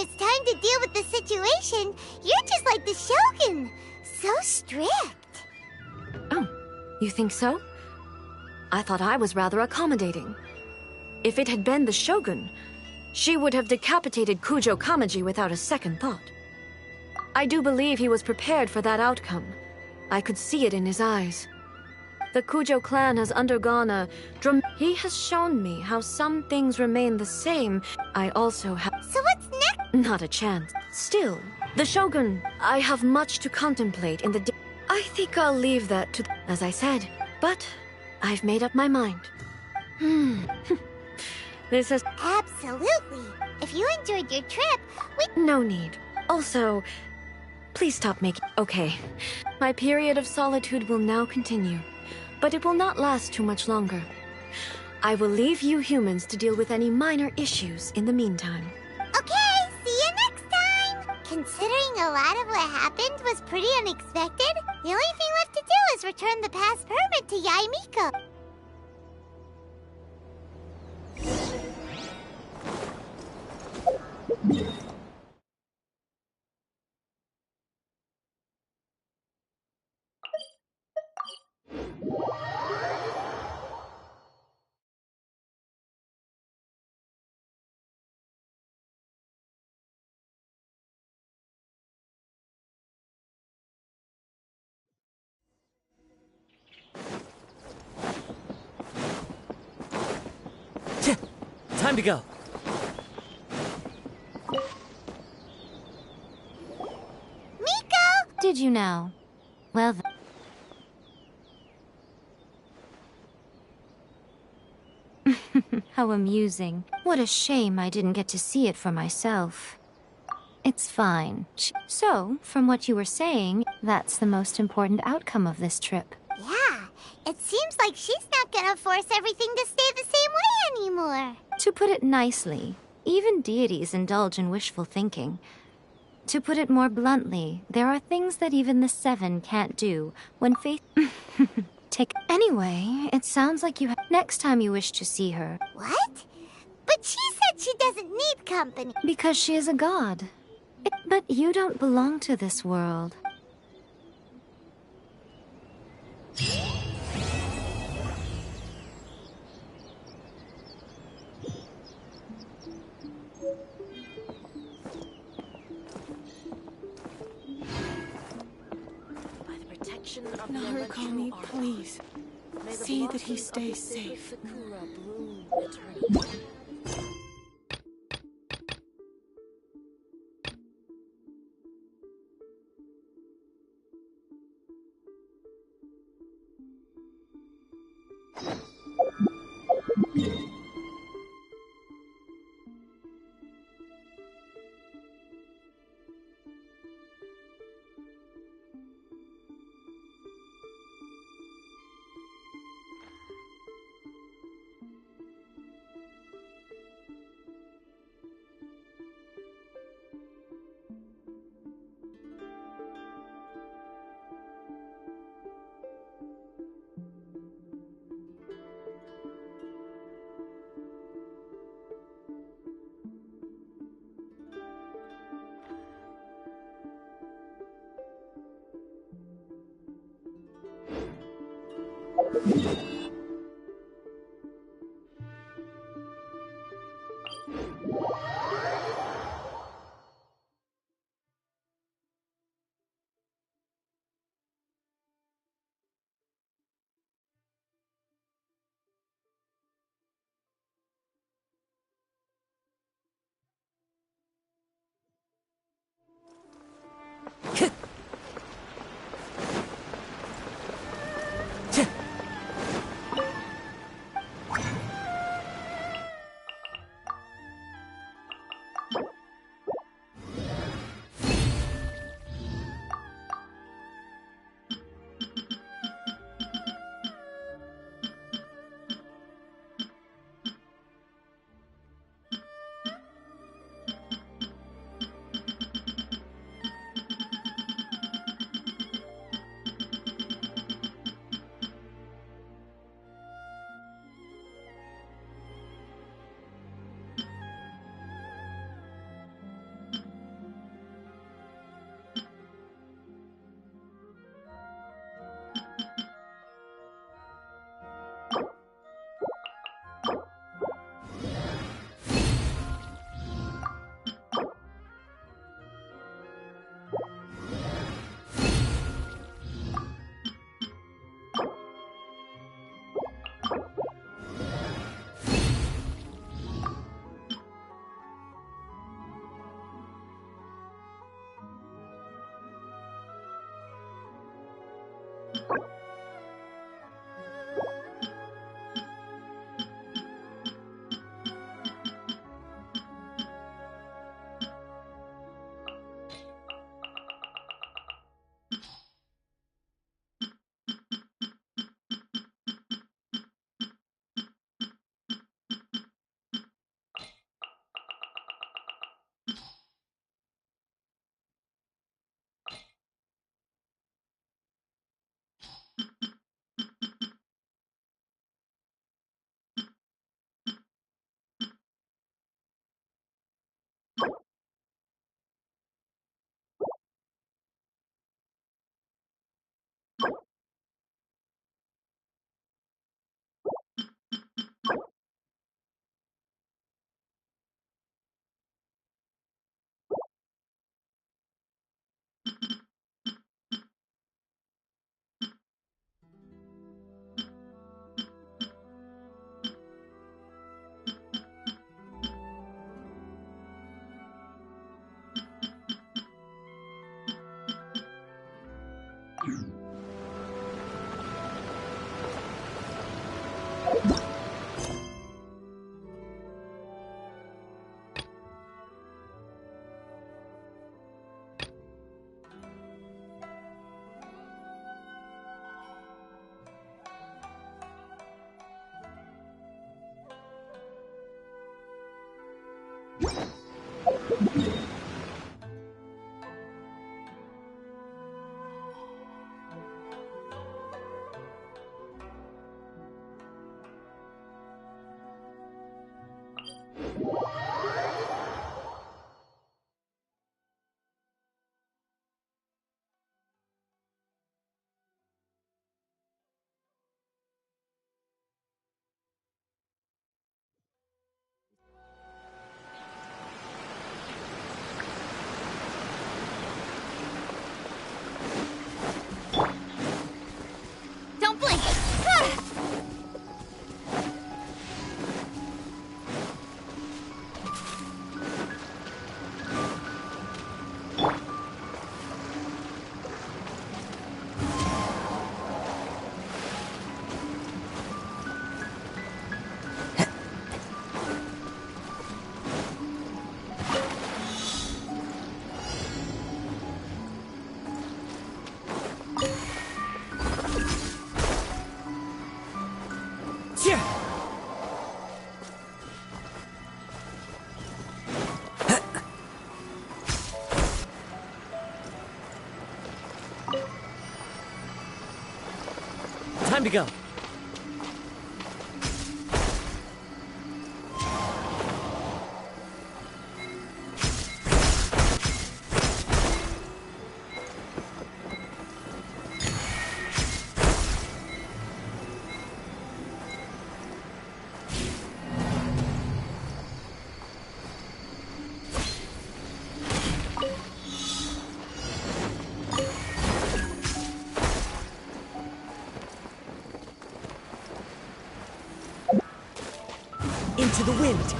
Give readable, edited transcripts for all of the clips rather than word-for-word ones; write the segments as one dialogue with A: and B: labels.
A: it's time to deal with the situation, you're just like the Shogun. So strict.
B: Oh, you think so? I thought I was rather accommodating. If it had been the Shogun, she would have decapitated Kujo Kamaji without a second thought. I do believe he was prepared for that outcome. I could see it in his eyes. The Kujo clan has undergone a He has shown me how some things remain the same. I also have...
A: So what's next?
B: Not a chance. Still, the Shogun, I have much to contemplate in the... I think I'll leave that to... As I said, but I've made up my mind. This is...
A: Absolutely. If you enjoyed your trip,
B: No need. Also, please stop making... Okay. My period of solitude will now continue, but it will not last too much longer. I will leave you humans to deal with any minor issues in the meantime.
A: Okay, see you next time! Considering a lot of what happened was pretty unexpected, the only thing left to do is return the past permit to Yaimiko.
C: Time to go.
A: Miko!
D: Did you know? Well then. How amusing. What a shame I didn't get to see it for myself. It's fine. So, from what you were saying, that's the most important outcome of this trip.
A: Yeah, it seems like she's not gonna force everything to stay the same way anymore.
D: To put it nicely, even deities indulge in wishful thinking. To put it more bluntly, there are things that even the Seven can't do when faith... Anyway, it sounds like you next time you wish to see her.
A: What? But she said she doesn't need company.
D: Because she is a god. But you don't belong to this world.
E: Narukami, please. See that he stays safe.
A: Don't blink!
C: Time to go. Into the wind.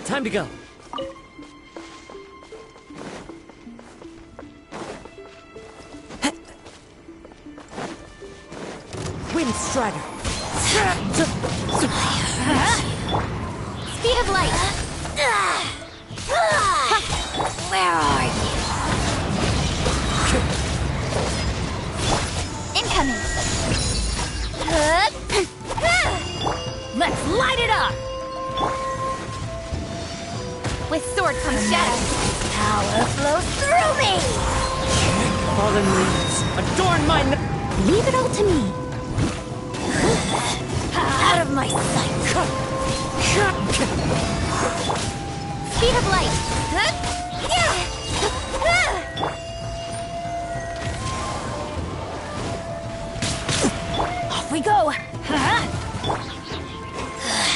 C: Time to go. Wind Strider.
A: Speed of light! Where are you? Incoming! Let's light it up! With sword comes shadow. Power flows through me!
C: Fallen leaves, adorn my...
A: Leave it all to me. Out of my sight. Speed of light. Off we go.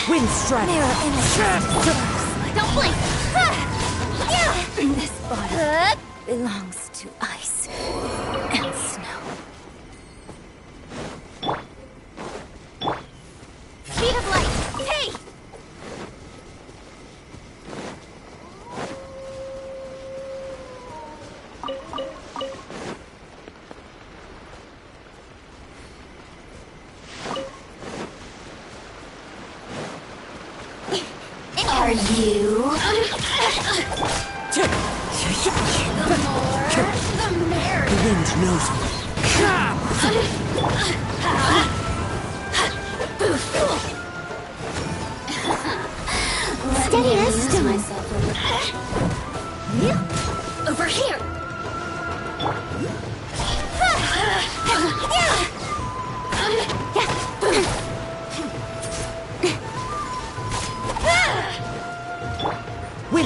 C: Wind Strider.
A: Mirror image. Don't blink.
D: This body belongs to ice and snow.
A: Speed of light. Hey!
D: Are you?
C: The wind knows me.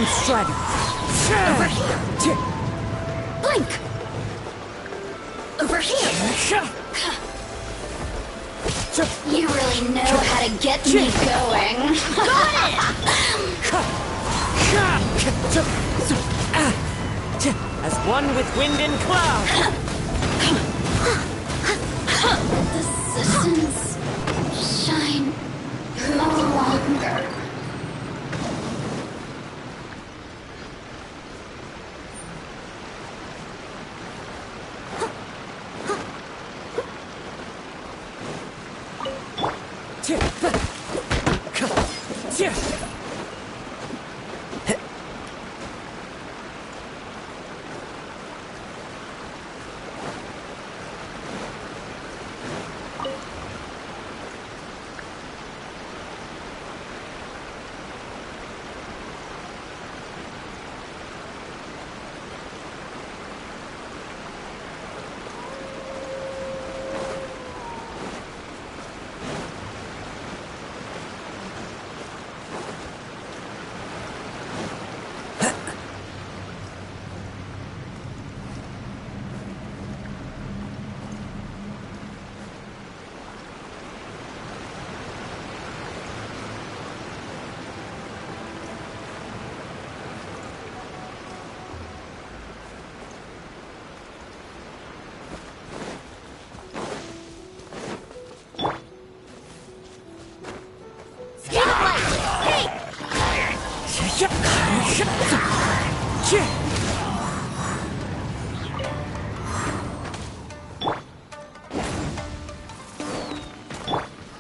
C: Wind Strider!
F: Over here! Blink! Over here! You really know how to get me going. Got
C: it! As one with wind and cloud!
F: The systems shine no longer.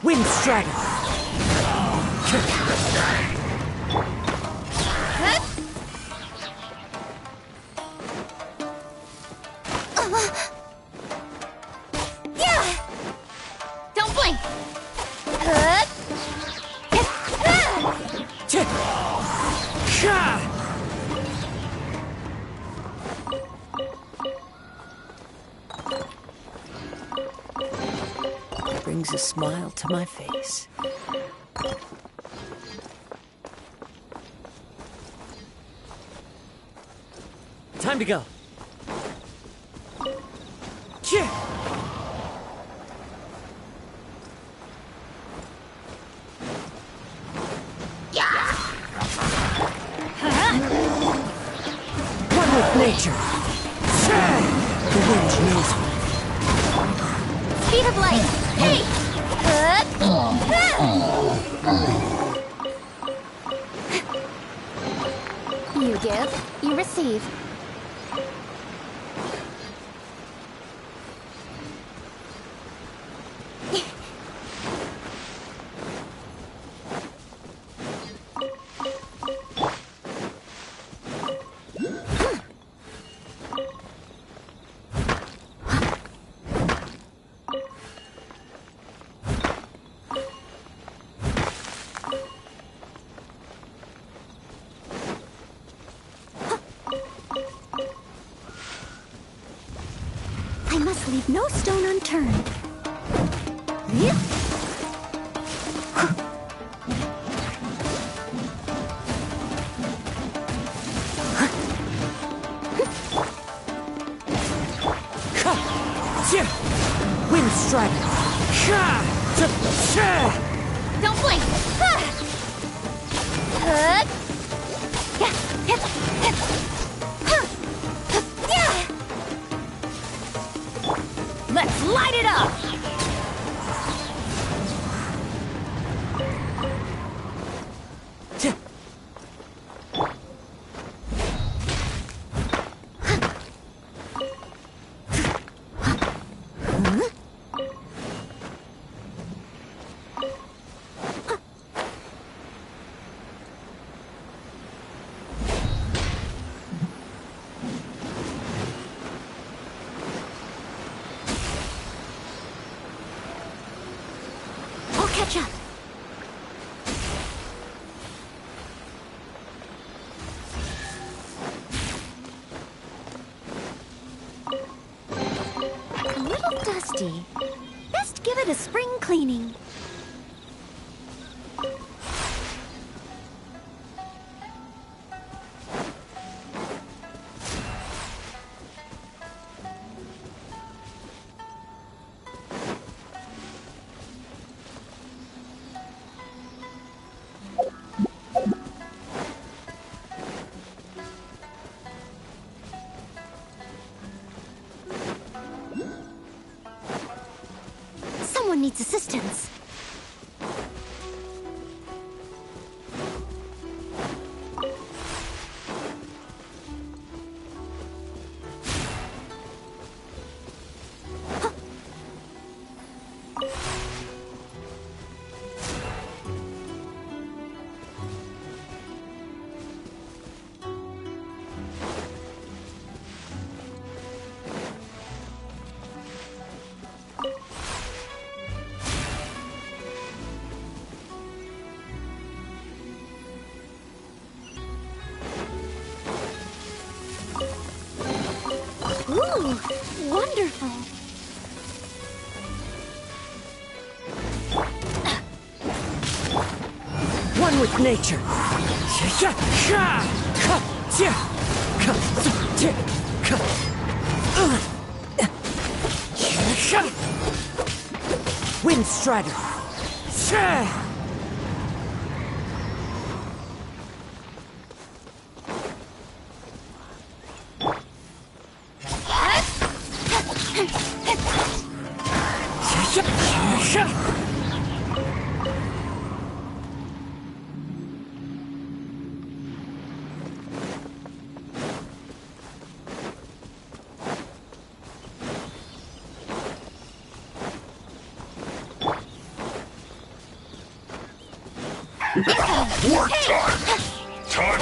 C: Wind Strider!
A: Don't blink!
C: Brings a smile to my face. Time to go. One with nature. The wind knows me.
A: Speed of light! Hey! You give, you receive. I must leave no stone unturned.
C: Wind Strider!
A: Don't blink!
F: Let's light it up!
A: Catch up. A little dusty. Best give it a spring cleaning.
B: Oh, wonderful.
C: One with nature. Wind Strider.
G: Work time! Time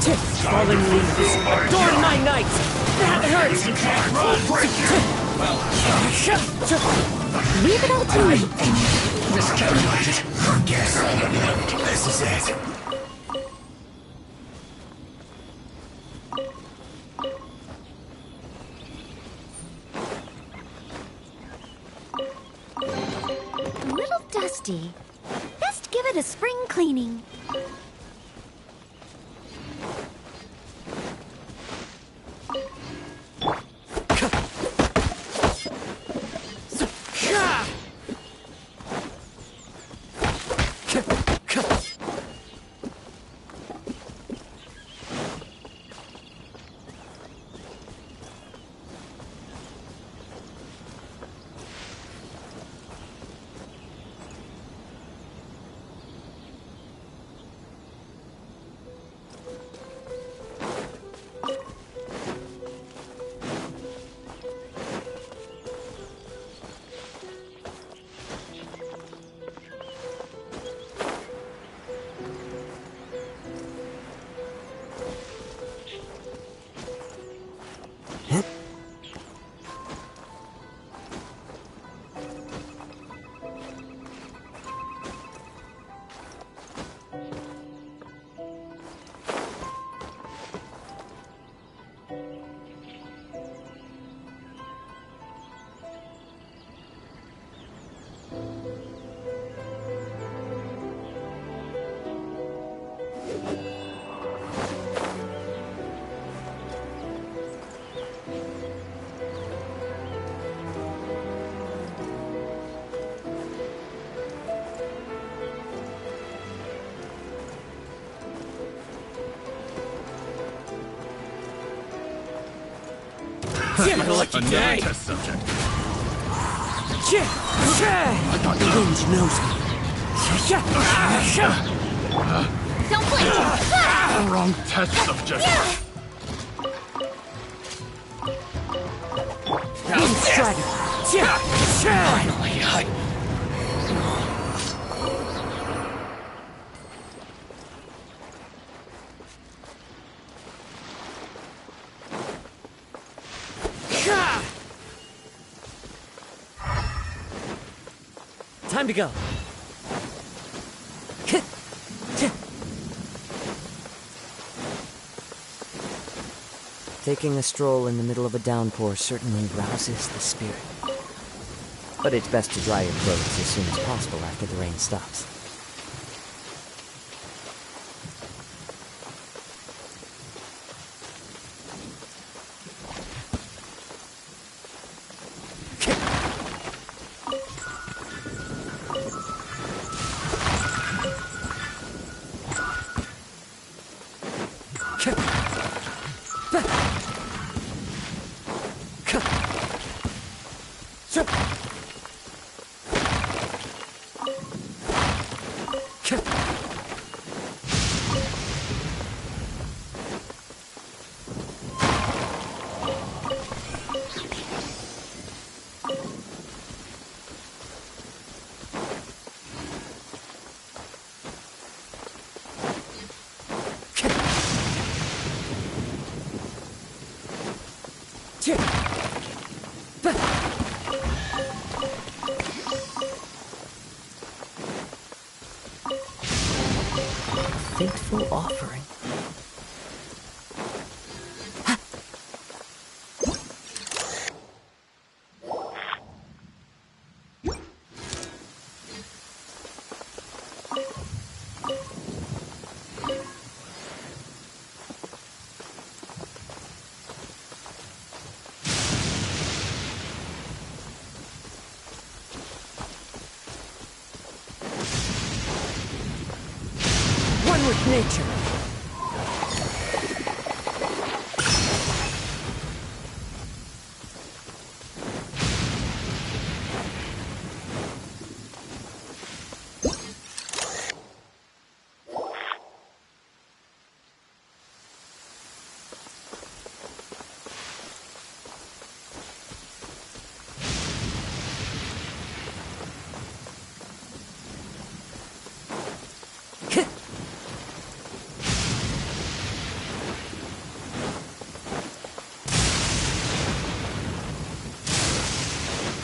G: to...
C: Fallen leaves. Adorn my night! That hurts!
B: Leave it all to me.
G: Miscalculated. Forget. This is it.
B: A little dusty. Best give it a spring cleaning.
G: Another test subject.
C: The wind knows me.
B: Don't blink!
G: Wrong test subject.
C: Wind Strider. Finally, Time to go. Taking a stroll in the middle of a downpour certainly rouses the spirit. But it's best to dry your clothes as soon as possible after the rain stops. with nature.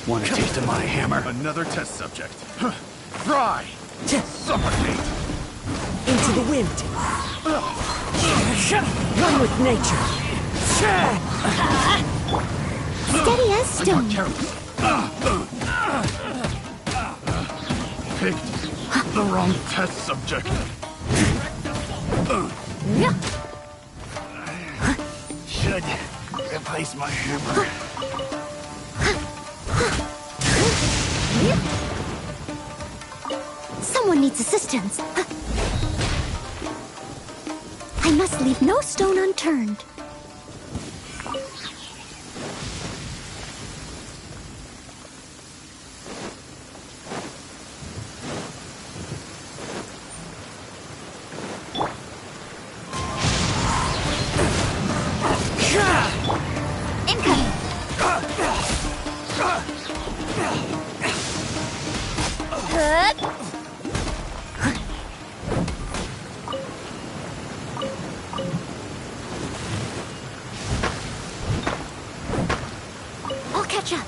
G: Want a taste of my hammer? Another test subject. Fry! Suffocate!
C: Into the wind. Run with nature.
A: Steady as stone.
G: Picked the wrong test subject. Should replace my hammer.
A: Someone needs assistance. I must leave no stone unturned. I'll catch up.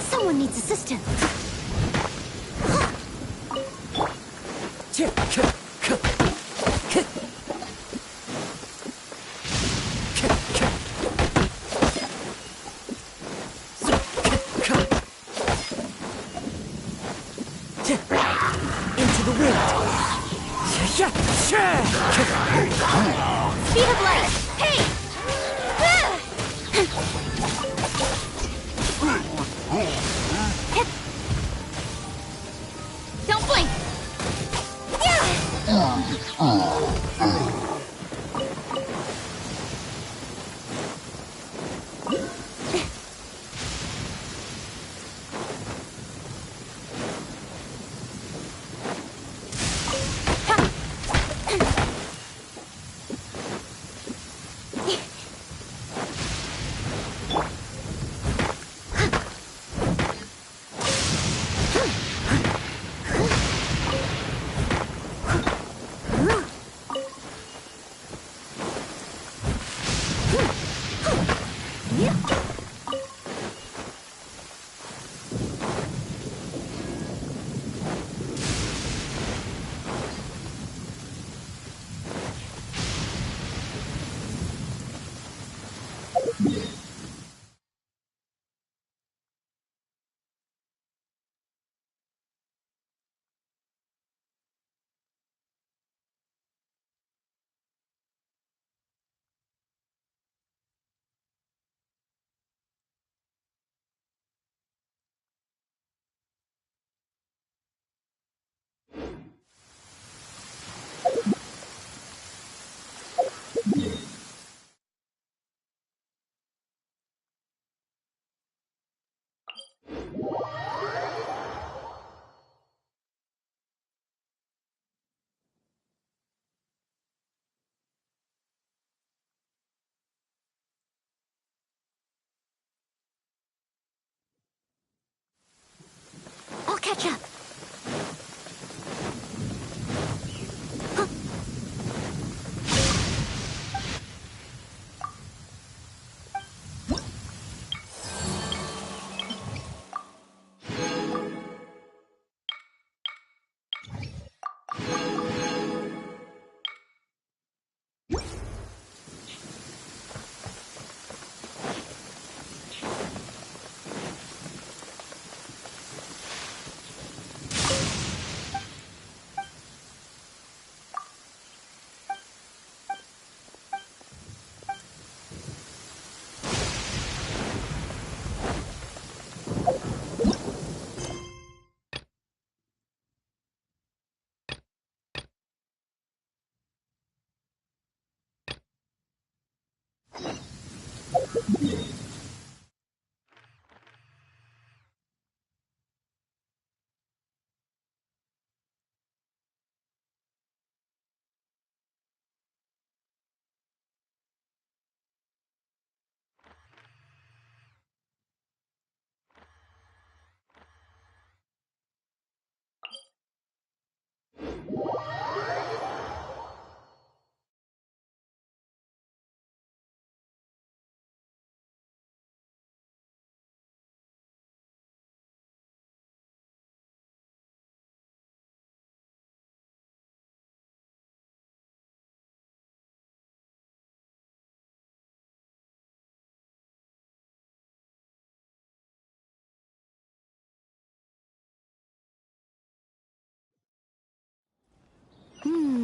A: Someone needs assistance.
C: Into the wind.
A: Speed of light. Hey! Don't blink.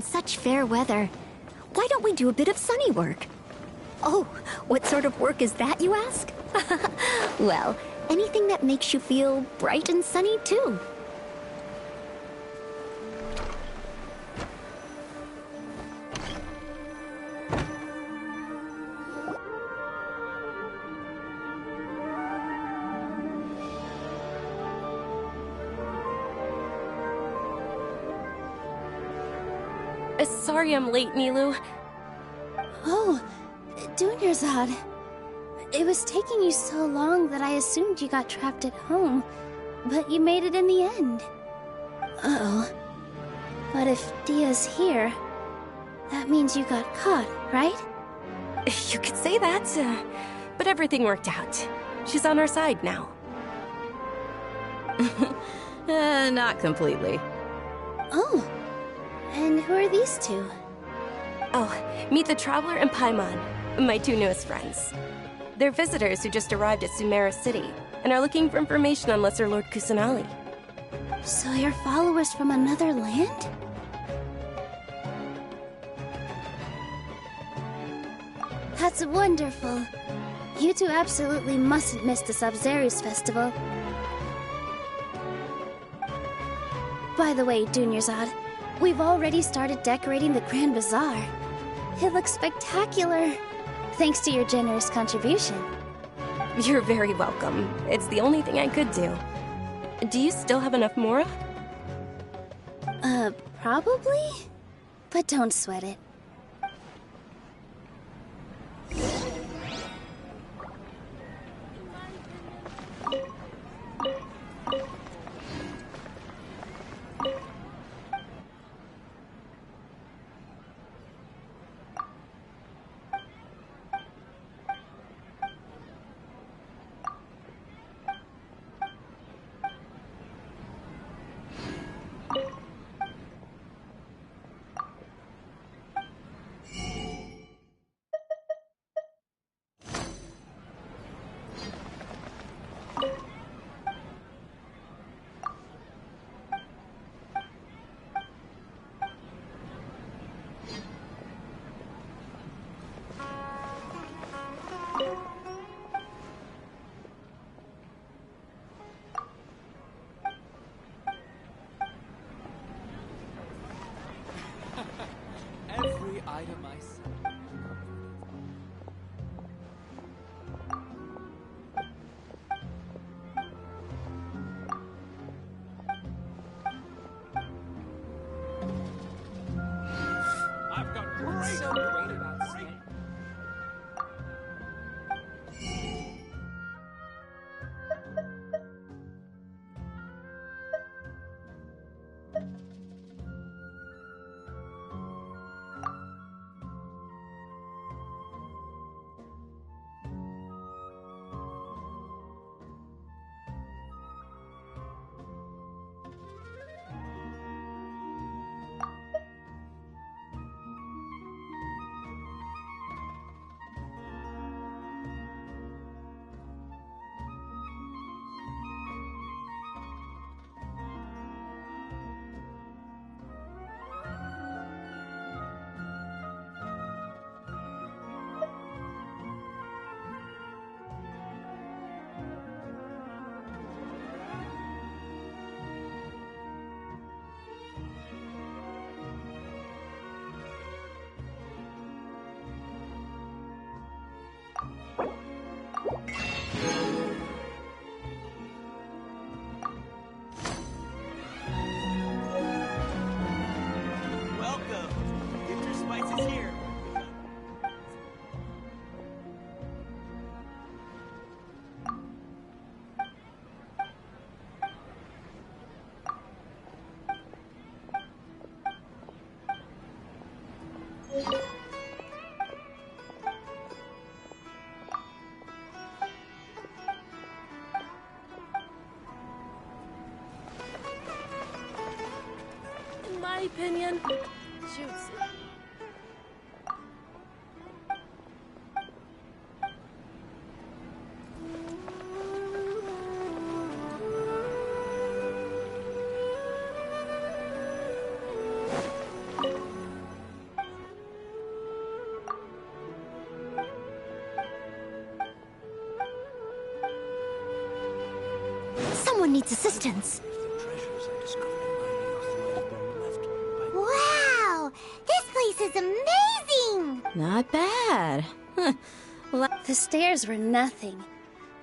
H: Such fair weather. Why don't we do a bit of sunny work? Oh, what sort of work is that, you ask? Well, anything that makes you feel bright and sunny, too.
I: Sorry I'm late, Nilu.
J: Oh, Dunyarzad. It was taking you so long that I assumed you got trapped at home, but you made it in the end. Uh-oh. But if Dia's here, that means you got caught, right?
I: You could say that, but everything worked out. She's on our side now.
K: Not completely.
J: Oh. And who are these two?
I: Oh, meet the Traveler and Paimon, my two newest friends. They're visitors who just arrived at Sumeru City and are looking for information on Lesser Lord Kusanali.
J: So you're followers from another land? That's wonderful. You two absolutely mustn't miss the Sabzeruz festival. By the way, Dunyarzad, we've already started decorating the Grand Bazaar. It looks spectacular, thanks to your generous contribution.
I: You're very welcome. It's the only thing I could do. Do you still have enough Mora?
J: Probably? But don't sweat it.
L: Every item I sell. I've got great about Xring.
I: In my opinion, shoots.
H: Someone needs assistance.
A: Wow! This place is amazing!
K: Not bad.
J: The stairs were nothing.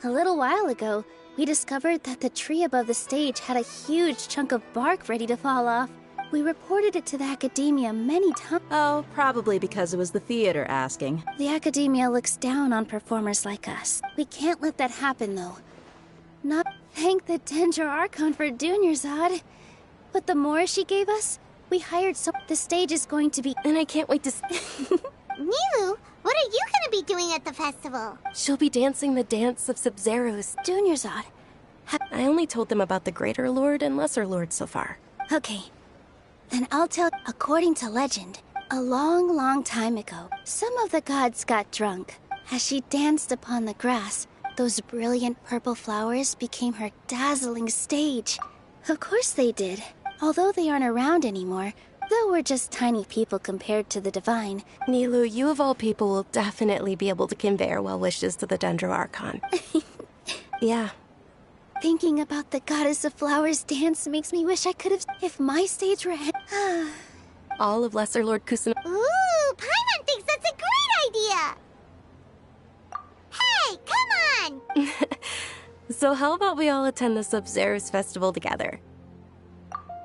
J: A little while ago, we discovered that the tree above the stage had a huge chunk of bark ready to fall off. We reported it to the academia many times.
K: Oh, probably because it was the theater asking.
J: The academia looks down on performers like us. We can't let that happen, though. Not thank the Dendro Archon for Dunyarzad. But the more she gave us, we hired so the stage is going to be...
I: And I can't wait to...
A: Nilu, what are you gonna be doing at the festival?
I: She'll be dancing the dance of Sub-Zeros.
J: Dunyarzad.
I: I only told them about the Greater Lord and Lesser Lord so far.
J: Okay. Then I'll tell... According to legend, a long, long time ago, some of the gods got drunk. As she danced upon the grass, those brilliant purple flowers became her dazzling stage. Of course they did. Although they aren't around anymore, though we're just tiny people compared to the divine.
I: Nilu, you of all people will definitely be able to convey our well wishes to the Dendro Archon. Yeah.
J: Thinking about the Goddess of Flowers dance makes me wish I could have... If my stage were...
I: All of Lesser Lord Kusano...
A: Ooh, Paimon thinks that's a great idea! Hey, come on!
I: So how about we all attend the Sub-Zeros festival together?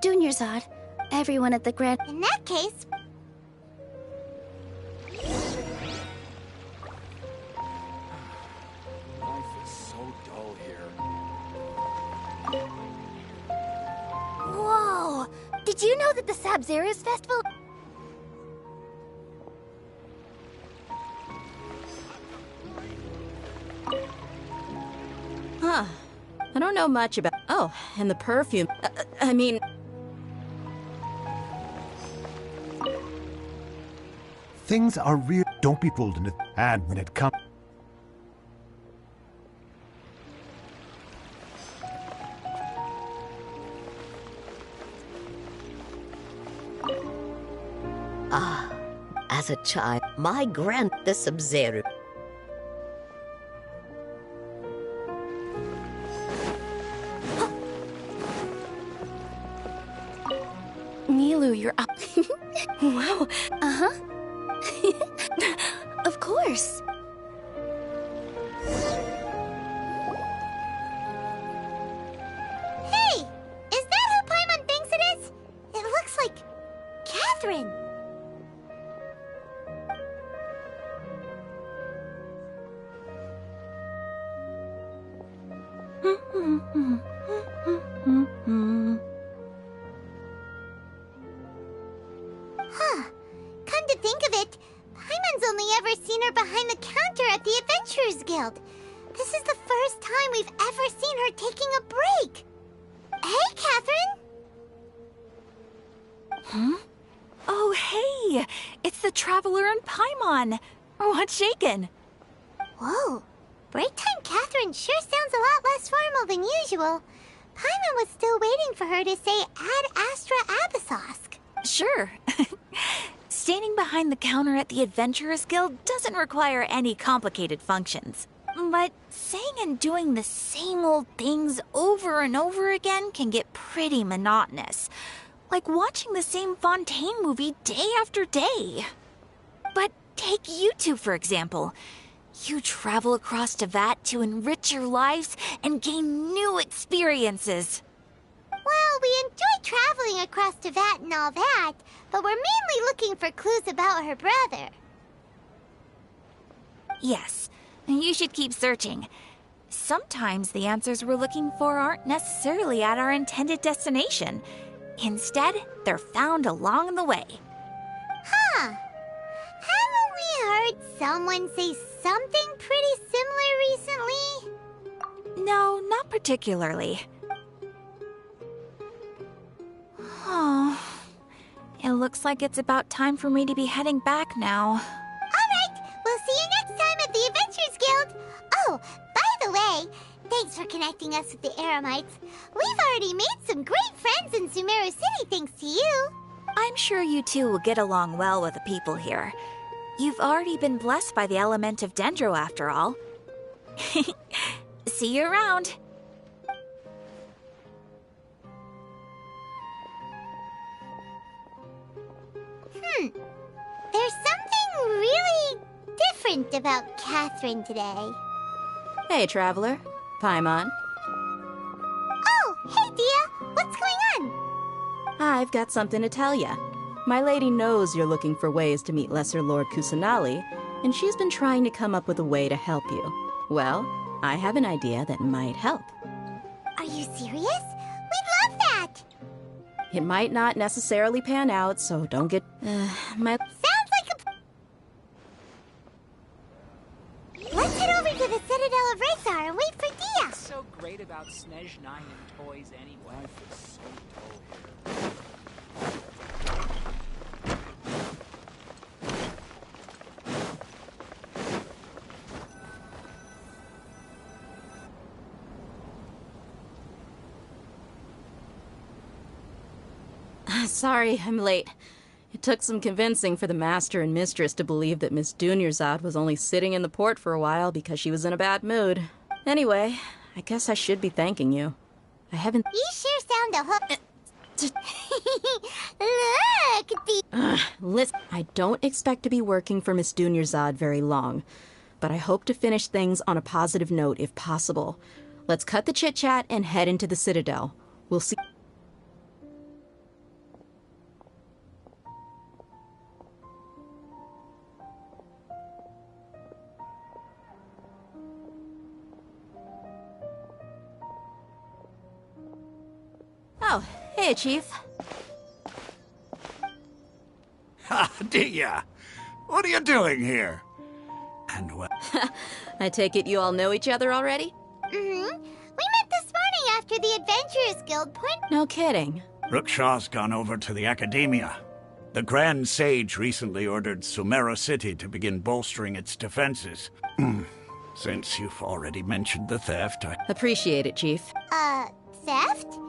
J: Dunyarzad, everyone at the Grand...
A: In that case...
G: Life is so dull here.
H: Whoa! Did you know that the Sub-Zeros festival...
K: Huh. I don't know much about... Oh, and the perfume. I mean...
M: Things are real. Don't be fooled in it. And when it comes...
N: Ah, as a child, my the Sub-Zero.
I: Nilu, you're up. Wow.
J: Uh-huh. Of course.
A: Hey! Is that who Paimon thinks it is? It looks like... Catherine! Huh. Come to think of it, Paimon's only ever seen her behind the counter at the Adventurers Guild. This is the first time we've ever seen her taking a break. Hey, Catherine!
O: Huh? Oh, hey! It's the Traveler and Paimon! What's shaken?
A: Whoa. Break time Catherine sure sounds a lot less formal than usual. Paimon was still waiting for her to say Ad Astra Abyssosk.
O: Sure. Standing behind the counter at the Adventurers Guild doesn't require any complicated functions. But saying and doing the same old things over and over again can get pretty monotonous. Like watching the same Fontaine movie day after day. But take you two, for example. You travel across Tevat to enrich your lives and gain new experiences.
A: Well, we enjoy traveling across Tevat and all that, but we're mainly looking for clues about her brother.
O: Yes, you should keep searching. Sometimes the answers we're looking for aren't necessarily at our intended destination. Instead, they're found along the way.
A: Huh. Haven't we heard someone say something pretty similar recently?
O: No, not particularly. Oh, it looks like it's about time for me to be heading back now.
A: Alright, we'll see you next time at the Adventurers Guild. Oh, by the way, thanks for connecting us with the Eremites. We've already made some great friends in Sumeru City thanks to you.
O: I'm sure you two will get along well with the people here. You've already been blessed by the element of Dendro after all. See you around.
A: different about Catherine today.
K: Hey, Traveler. Paimon.
A: Oh, hey, Dia! What's going on?
K: I've got something to tell ya. My lady knows you're looking for ways to meet Lesser Lord Kusanali, and she's been trying to come up with a way to help you. Well, I have an idea that might help.
A: Are you serious? We'd love that!
K: It might not necessarily pan out, so don't get...
A: Sounds like a... Let's head over to the Citadel of Razar and wait for Dia!
L: What's so great about Snej 9 and toys anyway? Life is so dull here.
K: Sorry, I'm late. It took some convincing for the Master and Mistress to believe that Miss Dunyarzad was only sitting in the port for a while because she was in a bad mood. Anyway, I guess I should be thanking you. I haven't...
A: You sure sound a hook... Look,
K: Listen, I don't expect to be working for Miss Dunyarzad very long, but I hope to finish things on a positive note if possible. Let's cut the chit-chat and head into the Citadel. We'll see... Oh, hey, Chief.
G: Ha, Dia! What are you doing here? And well...
K: I take it you all know each other already?
A: Mm-hmm. We met this morning after the Adventurers Guild point...
K: No kidding.
G: Rookshaw's gone over to the Academia. The Grand Sage recently ordered Sumeru City to begin bolstering its defenses. Since you've already mentioned the theft, I...
K: Appreciate it, Chief.
A: Theft?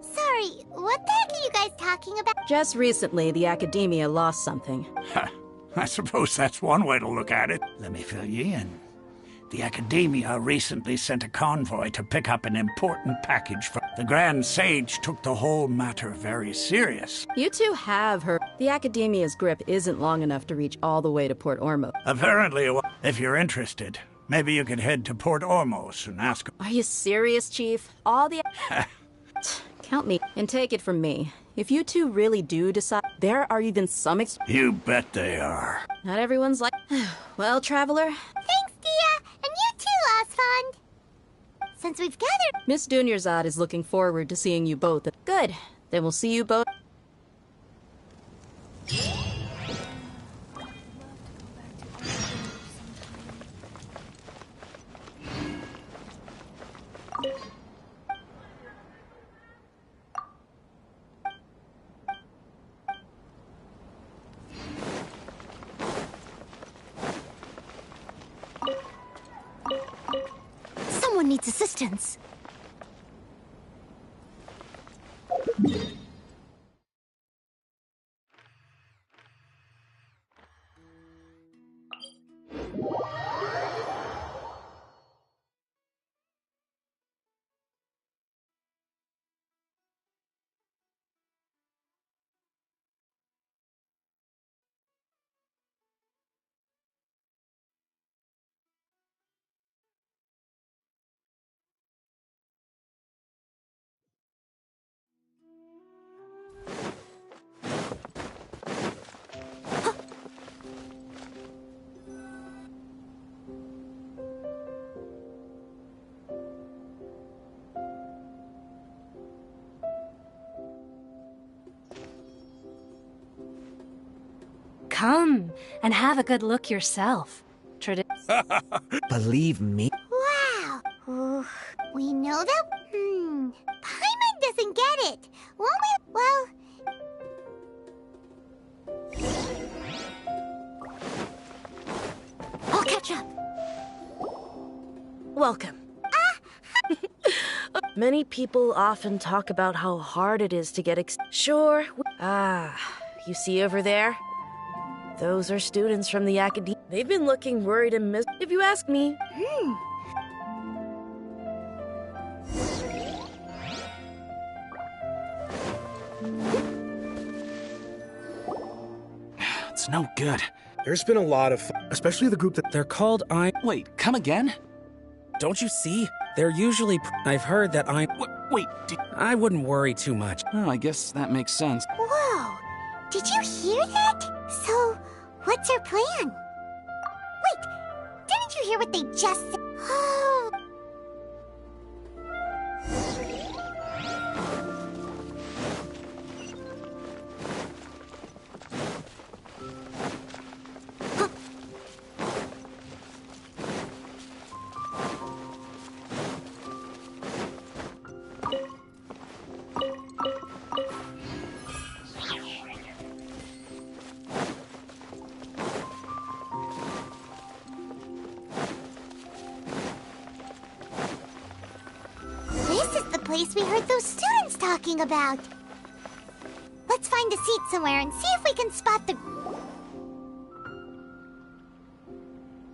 A: Sorry, what the heck are you guys talking about?
K: Just recently, the Academia lost something.
G: I suppose that's one way to look at it. Let me fill you in. The Academia recently sent a convoy to pick up an important package from... The Grand Sage took the whole matter very serious.
K: You two have heard. The Academia's grip isn't long enough to reach all the way to Port Ormos.
G: Apparently, if you're interested, maybe you could head to Port Ormos and ask...
K: Are you serious, Chief? All the... Count me, and take it from me. If you two really do decide, there are even some
G: You bet they are.
K: Not everyone's like... Well, Traveler...
A: Thanks, Dia! And you too, Osfond! Since we've gathered...
K: Miss Dunyarzad is looking forward to seeing you both. Good. Then we'll see you both...
H: Someone needs assistance.
B: Come and have a good look yourself.
C: Believe me.
A: Wow! Ooh, we know that... Paimon doesn't get it. Won't we... Well...
B: I'll catch up. Welcome. Many people often talk about how hard it is to get Sure. You see over there? Those are students from the academy. They've been looking worried and if you ask me.
G: It's no good.
P: There's been a lot of especially the group that
Q: they're called
L: Wait, come again?
Q: Don't you see? They're usually I've heard that
L: Wait,
Q: I wouldn't worry too much.
L: Oh, I guess that makes sense.
A: Whoa! Did you hear that? So, what's our plan? Wait, didn't you hear what they just said? Oh. Place we heard those students talking about. Let's find a seat somewhere and see if we can spot the...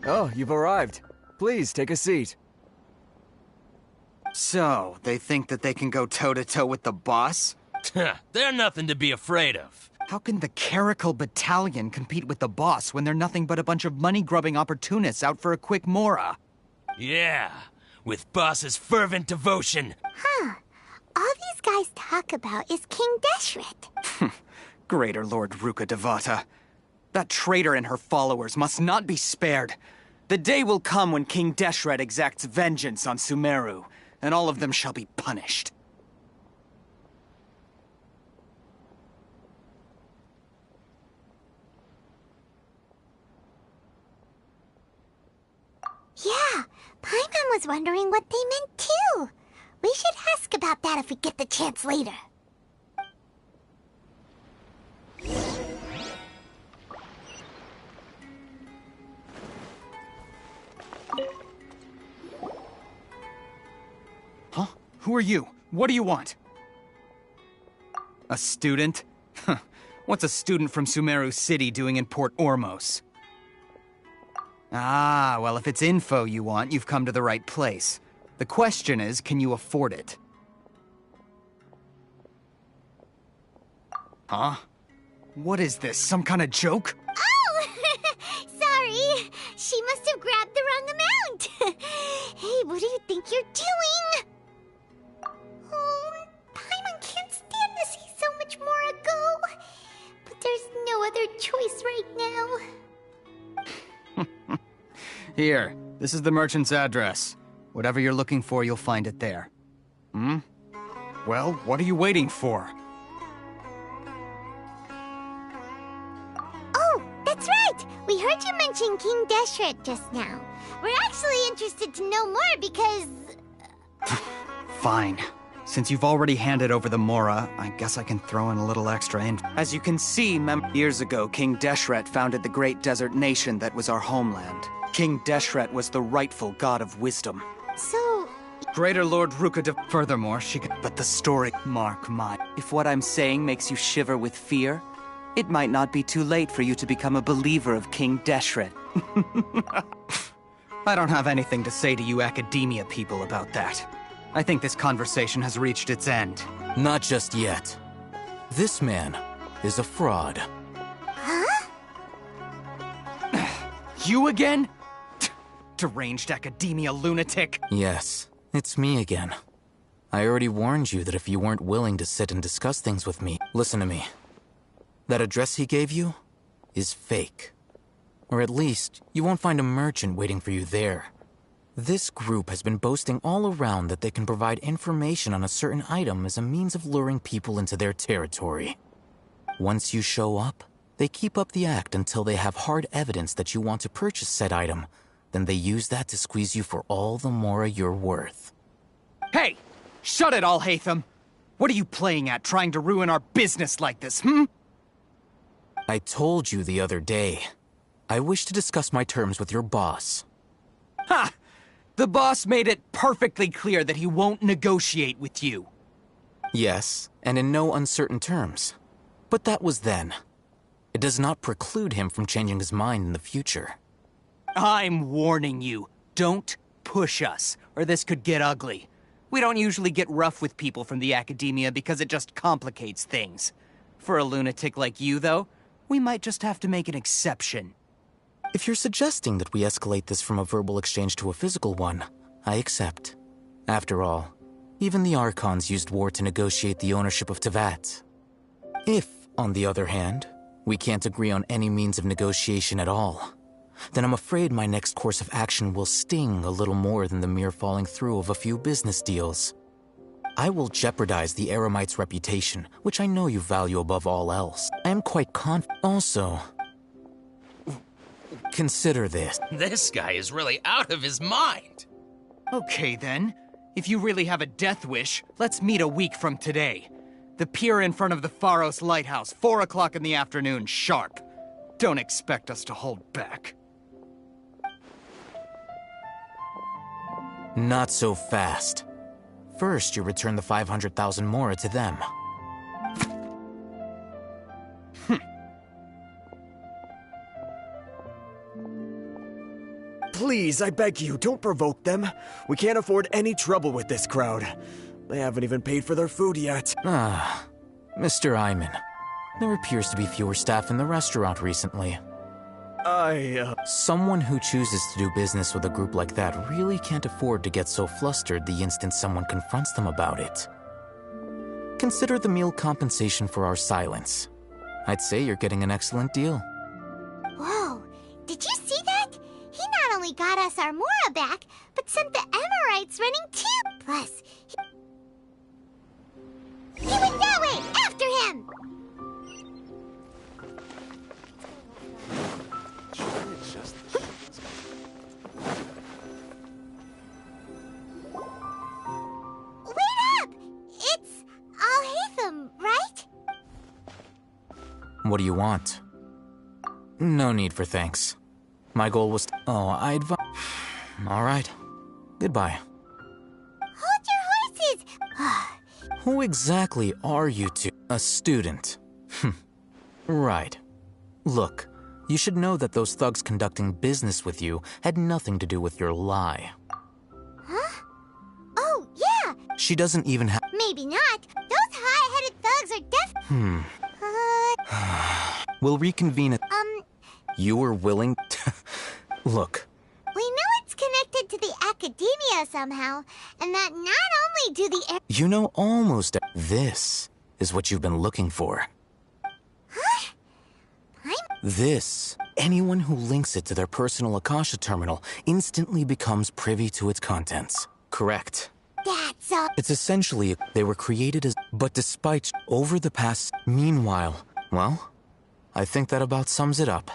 R: Oh, you've arrived. Please, take a seat.
S: So, they think that they can go toe-to-toe with the boss?
T: They're nothing to be afraid of.
S: How can the Caracal Battalion compete with the boss when they're nothing but a bunch of money-grubbing opportunists out for a quick mora?
T: Yeah, with boss's fervent devotion.
A: Huh. All these guys talk about is King Deshret.
S: Greater Lord Ruka Devata. That traitor and her followers must not be spared. The day will come when King Deshret exacts vengeance on Sumeru, and all of them shall be punished.
A: Yeah, Paimon was wondering what they meant too. We should ask about that if we get the chance later.
S: Huh? Who are you? What do you want? A student? Huh. What's a student from Sumeru City doing in Port Ormos? Ah, well, if it's info you want, you've come to the right place. The question is, can you afford it? Huh? What is this, some kind of joke?
A: Oh! Sorry! She must have grabbed the wrong amount! Hey, what do you think you're doing? Oh, Paimon can't stand to see so much more go. But there's no other choice right now.
S: Here, this is the merchant's address. Whatever you're looking for, you'll find it there. Hmm? Well, what are you waiting for?
A: Oh, that's right! We heard you mention King Deshret just now. We're actually interested to know more because...
S: Fine. Since you've already handed over the Mora, I guess I can throw in a little extra info. As you can see, years ago, King Deshret founded the great desert nation that was our homeland. King Deshret was the rightful god of wisdom.
A: So...
S: Greater Lord Ruka Furthermore, she could... But the story... Mark my... If what I'm saying makes you shiver with fear, it might not be too late for you to become a believer of King Deshret. I don't have anything to say to you academia people about that. I think this conversation has reached its end.
T: Not just yet. This man is a fraud.
A: Huh?
S: You again? Deranged academia lunatic.
T: Yes, it's me again. I already warned you that if you weren't willing to sit and discuss things with me, listen to me. That address he gave you is fake. Or at least, you won't find a merchant waiting for you there. This group has been boasting all around that they can provide information on a certain item as a means of luring people into their territory. Once you show up, they keep up the act until they have hard evidence that you want to purchase said item. Then they use that to squeeze you for all the mora you're worth.
S: Hey! Shut it all, Hatham! What are you playing at, trying to ruin our business like this, hmm?
T: I told you the other day. I wish to discuss my terms with your boss.
S: Ha! The boss made it perfectly clear that he won't negotiate with you.
T: Yes, and in no uncertain terms. But that was then. It does not preclude him from changing his mind in the future.
S: I'm warning you. Don't push us, or this could get ugly. We don't usually get rough with people from the academia because it just complicates things. For a lunatic like you, though, we might just have to make an exception.
T: If you're suggesting that we escalate this from a verbal exchange to a physical one, I accept. After all, even the Archons used war to negotiate the ownership of Tevat. If, on the other hand, we can't agree on any means of negotiation at all, then I'm afraid my next course of action will sting a little more than the mere falling through of a few business deals. I will jeopardize the Eremite's reputation, which I know you value above all else. I am quite confident. Also, consider this.
U: This guy is really out of his mind.
S: Okay then. If you really have a death wish, let's meet a week from today. The pier in front of the Pharos Lighthouse, 4 o'clock in the afternoon, sharp. Don't expect us to hold back.
T: Not so fast. First, you return the 500,000 mora to them.
R: Please, I beg you, don't provoke them. We can't afford any trouble with this crowd. They haven't even paid for their food yet.
T: Ah, Mr. Iman. There appears to be fewer staff in the restaurant recently. Someone who chooses to do business with a group like that really can't afford to get so flustered the instant someone confronts them about it. Consider the meal compensation for our silence. I'd say you're getting an excellent deal.
A: Whoa, did you see that? He not only got us our Mora back, but sent the Emirites running too. Plus, he went that way! After him! Wait up! It's Al-Haytham, right?
T: What do you want? No need for thanks. My goal was oh, I advise... Alright. Goodbye.
A: Hold your horses!
T: Who exactly are you two? A student. Right. Look, you should know that those thugs conducting business with you had nothing to do with your lie.
A: Huh? Oh, yeah!
T: She doesn't even have...
A: Maybe not. Those high-headed thugs are
T: We'll reconvene at... You were willing... Look.
A: We know it's connected to the academia somehow, and that not only do the...
T: You know almost... This is what you've been looking for.
A: Huh?
T: This. Anyone who links it to their personal Akasha terminal instantly becomes privy to its contents. Correct.
A: That's all.
T: It's essentially, they were created as... But despite over the past... Meanwhile, well, I think that about sums it up.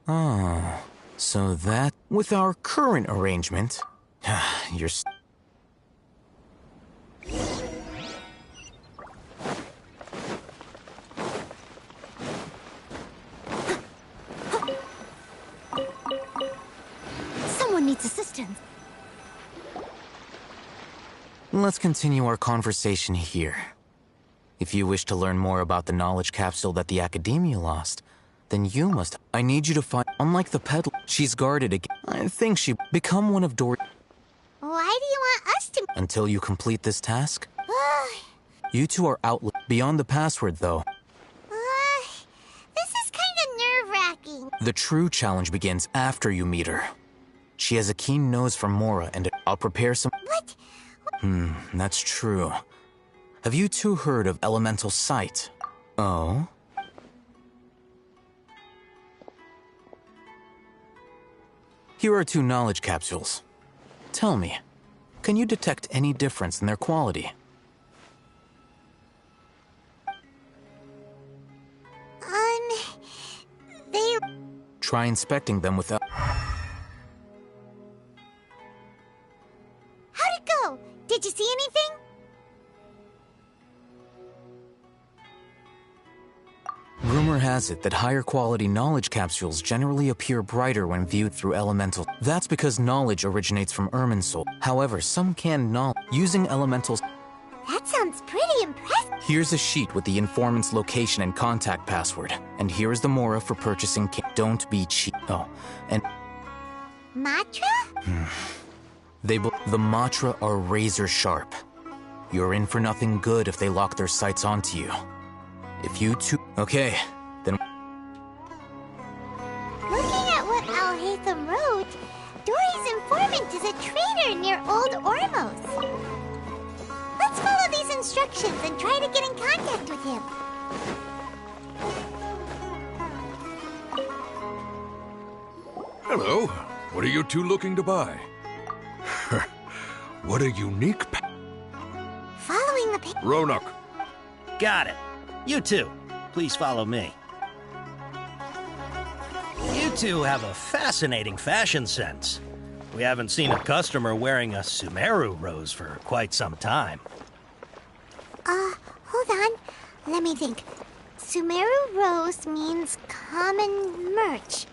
T: Oh, so that... With our current arrangement... You're...
H: Someone needs assistance.
T: Let's continue our conversation here. If you wish to learn more about the knowledge capsule that the Academia lost, then you must... I need you to find... Unlike the peddler, she's guarded again. I think she... Become one of Why
A: do you want us to...
T: Until you complete this task? You two are out... Beyond the password, though.
A: This is kind of nerve-wracking.
T: The true challenge begins after you meet her. She has a keen nose for Mora, and I'll prepare some...
A: What?
T: That's true. Have you two heard of elemental sight? Oh? Here are 2 knowledge capsules. Tell me, can you detect any difference in their quality?
A: They...
T: Try inspecting them without...
A: How'd it go? Did you see anything?
T: Rumor has it that higher quality knowledge capsules generally appear brighter when viewed through elementals. That's because knowledge originates from Irminsul. However, some canned knowledge using elementals...
A: That sounds pretty impressive.
T: Here's a sheet with the informant's location and contact password. And here is the Mora for purchasing... Don't be cheap. Oh, and...
A: Matra?
T: The Matra are razor sharp. You're in for nothing good if they lock their sights onto you. If you two... Okay, then...
A: Alhaitham wrote, Dory's informant is a traitor near Old Ormos. Let's follow these instructions and try to get in contact with him.
E: Hello. What are you two looking to buy? What a unique
A: Following the
E: Roanoke.
V: Got it. You two, please follow me. You two have a fascinating fashion sense. We haven't seen a customer wearing a Sumeru rose for quite some time.
A: Hold on. Let me think. Sumeru rose means common merch.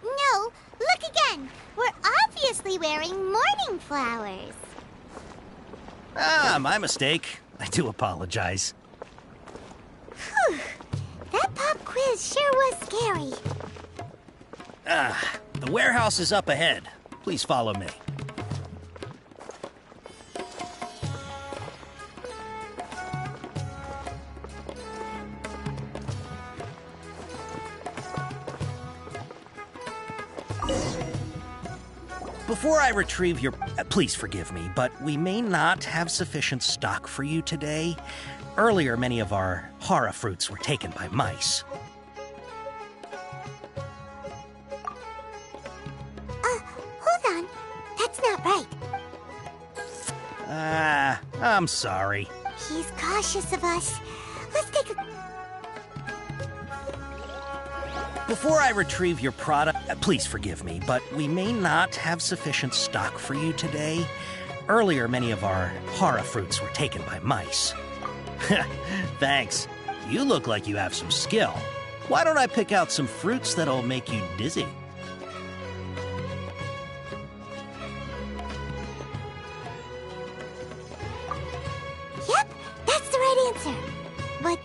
A: No, look again. We're obviously wearing morning flowers.
V: Ah, my mistake. I do apologize.
A: Whew. That pop quiz sure was scary.
V: The warehouse is up ahead. Please follow me. Before I retrieve your... please forgive me, but we may not have sufficient stock for you today. Earlier, many of our hara fruits were taken by mice.
A: Hold on. That's not right.
V: I'm sorry.
A: He's cautious of us. Let's take a...
V: Before I retrieve your product, please forgive me, but we may not have sufficient stock for you today. Earlier, many of our hara fruits were taken by mice. Thanks. You look like you have some skill. Why don't I pick out some fruits that'll make you dizzy?
A: Yep, that's the right answer. But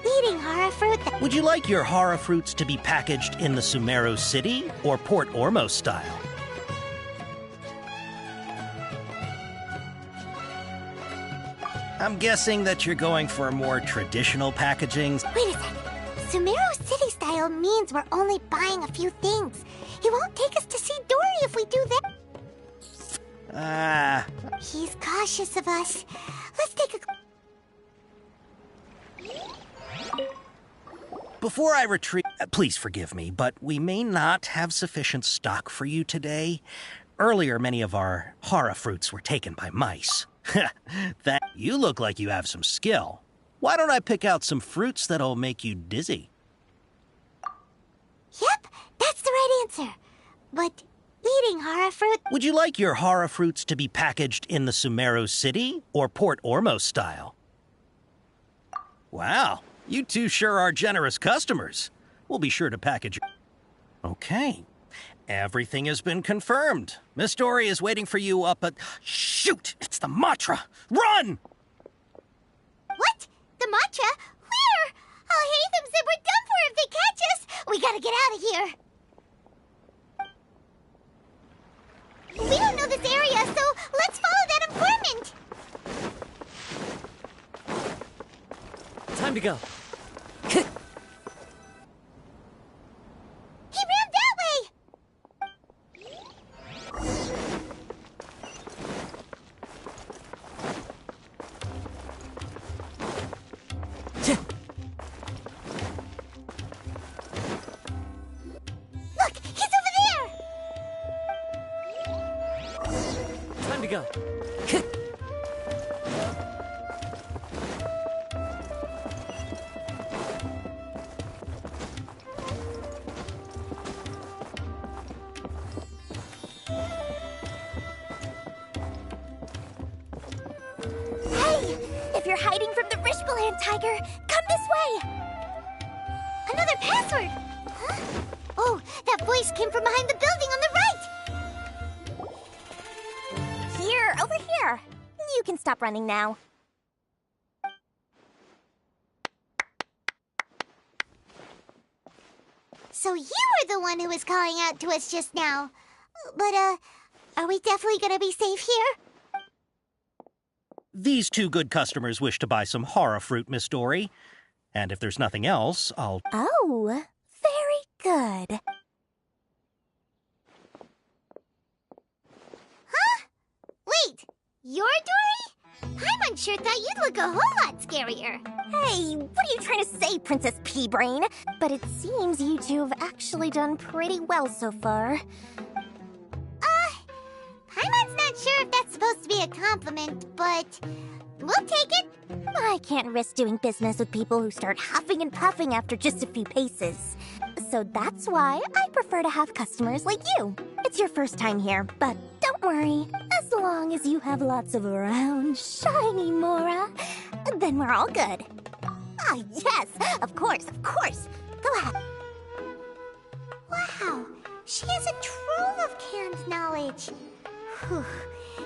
A: eating hara fruit...
V: Would you like your hara fruits to be packaged in the Sumeru City or Port Ormos style? I'm guessing that you're going for a more traditional packaging.
A: Wait a sec. Sumeru City style means we're only buying a few things. He won't take us to see Dory if we do that. He's cautious of us. Let's take a...
V: Before I retrieve... please forgive me, but we may not have sufficient stock for you today. Earlier, many of our hara fruits were taken by mice. You look like you have some skill. Why don't I pick out some fruits that'll make you dizzy?
A: Yep, that's the right answer. But eating hara fruit...
V: Would you like your hara fruits to be packaged in the Sumeru City or Port Ormos style? Wow, you two sure are generous customers. We'll be sure to package... Okay. Everything has been confirmed. Miss Dory is waiting for you up at... Shoot! It's the Matra! Run!
A: What? The Matra? Where? Alhaitham said we're done for if they catch us. We gotta get out of here. We don't know this area, so let's follow that informant.
C: Time to go.
A: He ran that way! Look, he's over there!
C: Time to go.
A: If you're hiding from the Rishbaland tiger, come this way! Another password! Huh? Oh, that voice came from behind the building on the right!
W: Here, over here. You can stop running now.
A: So you were the one who was calling out to us just now. But, are we definitely gonna be safe here?
V: These two good customers wish to buy some hara fruit, Miss Dory. And if there's nothing else, I'll...
W: Oh, very good.
A: You're Dory? Paimon sure thought you'd look a whole lot scarier.
W: Hey, what are you trying to say, Princess Pea-Brain? But it seems you two have actually done pretty well so far.
A: Paimon's not sure if that's supposed to be a compliment, but we'll take it.
W: I can't risk doing business with people who start huffing and puffing after just a few paces. So that's why I prefer to have customers like you. It's your first time here, but don't worry. As long as you have lots of round, shiny Mora, then we're all good. Ah, yes, of course. Go ahead.
A: Wow, she has a trove of canned knowledge. Whew.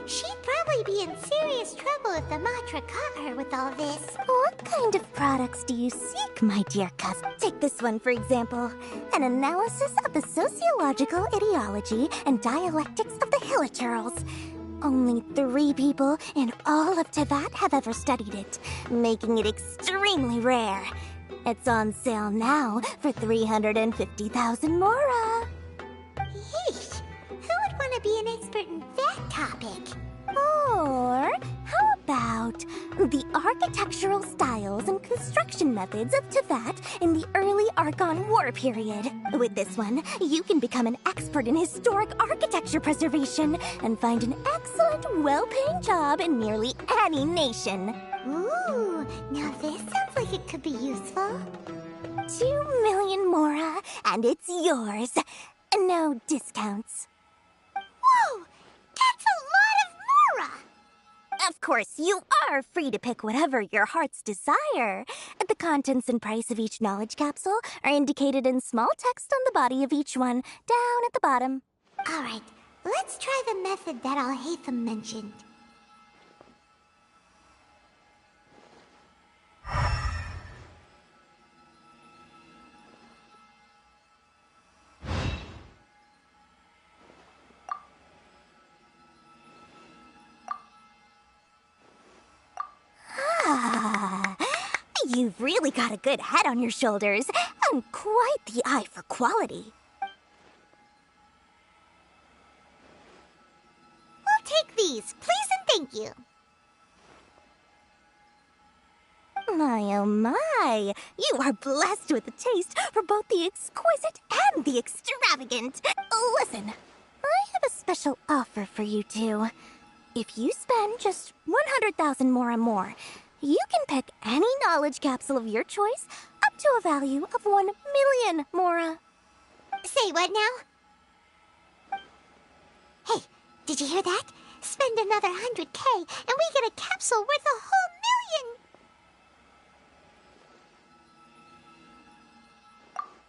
A: She'd probably be in serious trouble if the Matra caught her with all this.
W: What kind of products do you seek, my dear cousin? Take this one, for example. An analysis of the sociological ideology and dialectics of the Hilichurls. Only 3 people in all of Teyvat have ever studied it, making it extremely rare. It's on sale now for 350,000 Mora.
A: Yeesh, who would want to be an expert in that topic?
W: Or how about the architectural styles and construction methods of Teyvat in the early Archon War period? With this one, you can become an expert in historic architecture preservation and find an excellent, well-paying job in nearly any nation.
A: Ooh, now this sounds like it could be useful.
W: 2 million Mora, and it's yours. No discounts.
A: Whoa! That's a lot of Mora!
W: Of course, you are free to pick whatever your heart's desire. The contents and price of each knowledge capsule are indicated in small text on the body of each one, down at the bottom.
A: Alright, let's try the method that Alhaitham mentioned.
W: You've really got a good head on your shoulders, and quite the eye for quality.
A: We'll take these, please and thank you.
W: My, oh my, you are blessed with a taste for both the exquisite and the extravagant. Listen, I have a special offer for you two. If you spend just 100,000 Mora more, you can pick any knowledge capsule of your choice up to a value of 1 million Mora.
A: Say what now? Hey, did you hear that? Spend another 100K and we get a capsule worth a whole million!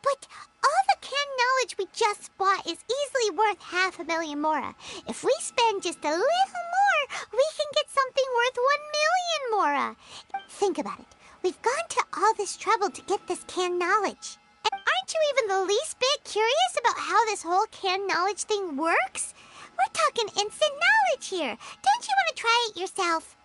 A: But all the canned knowledge we just bought is easily worth 500,000 Mora. If we spend just a little more, we can get something worth 1 million Mora. Think about it. We've gone to all this trouble to get this canned knowledge. And aren't you even the least bit curious about how this whole canned knowledge thing works? We're talking instant knowledge here. Don't you want to try it yourself?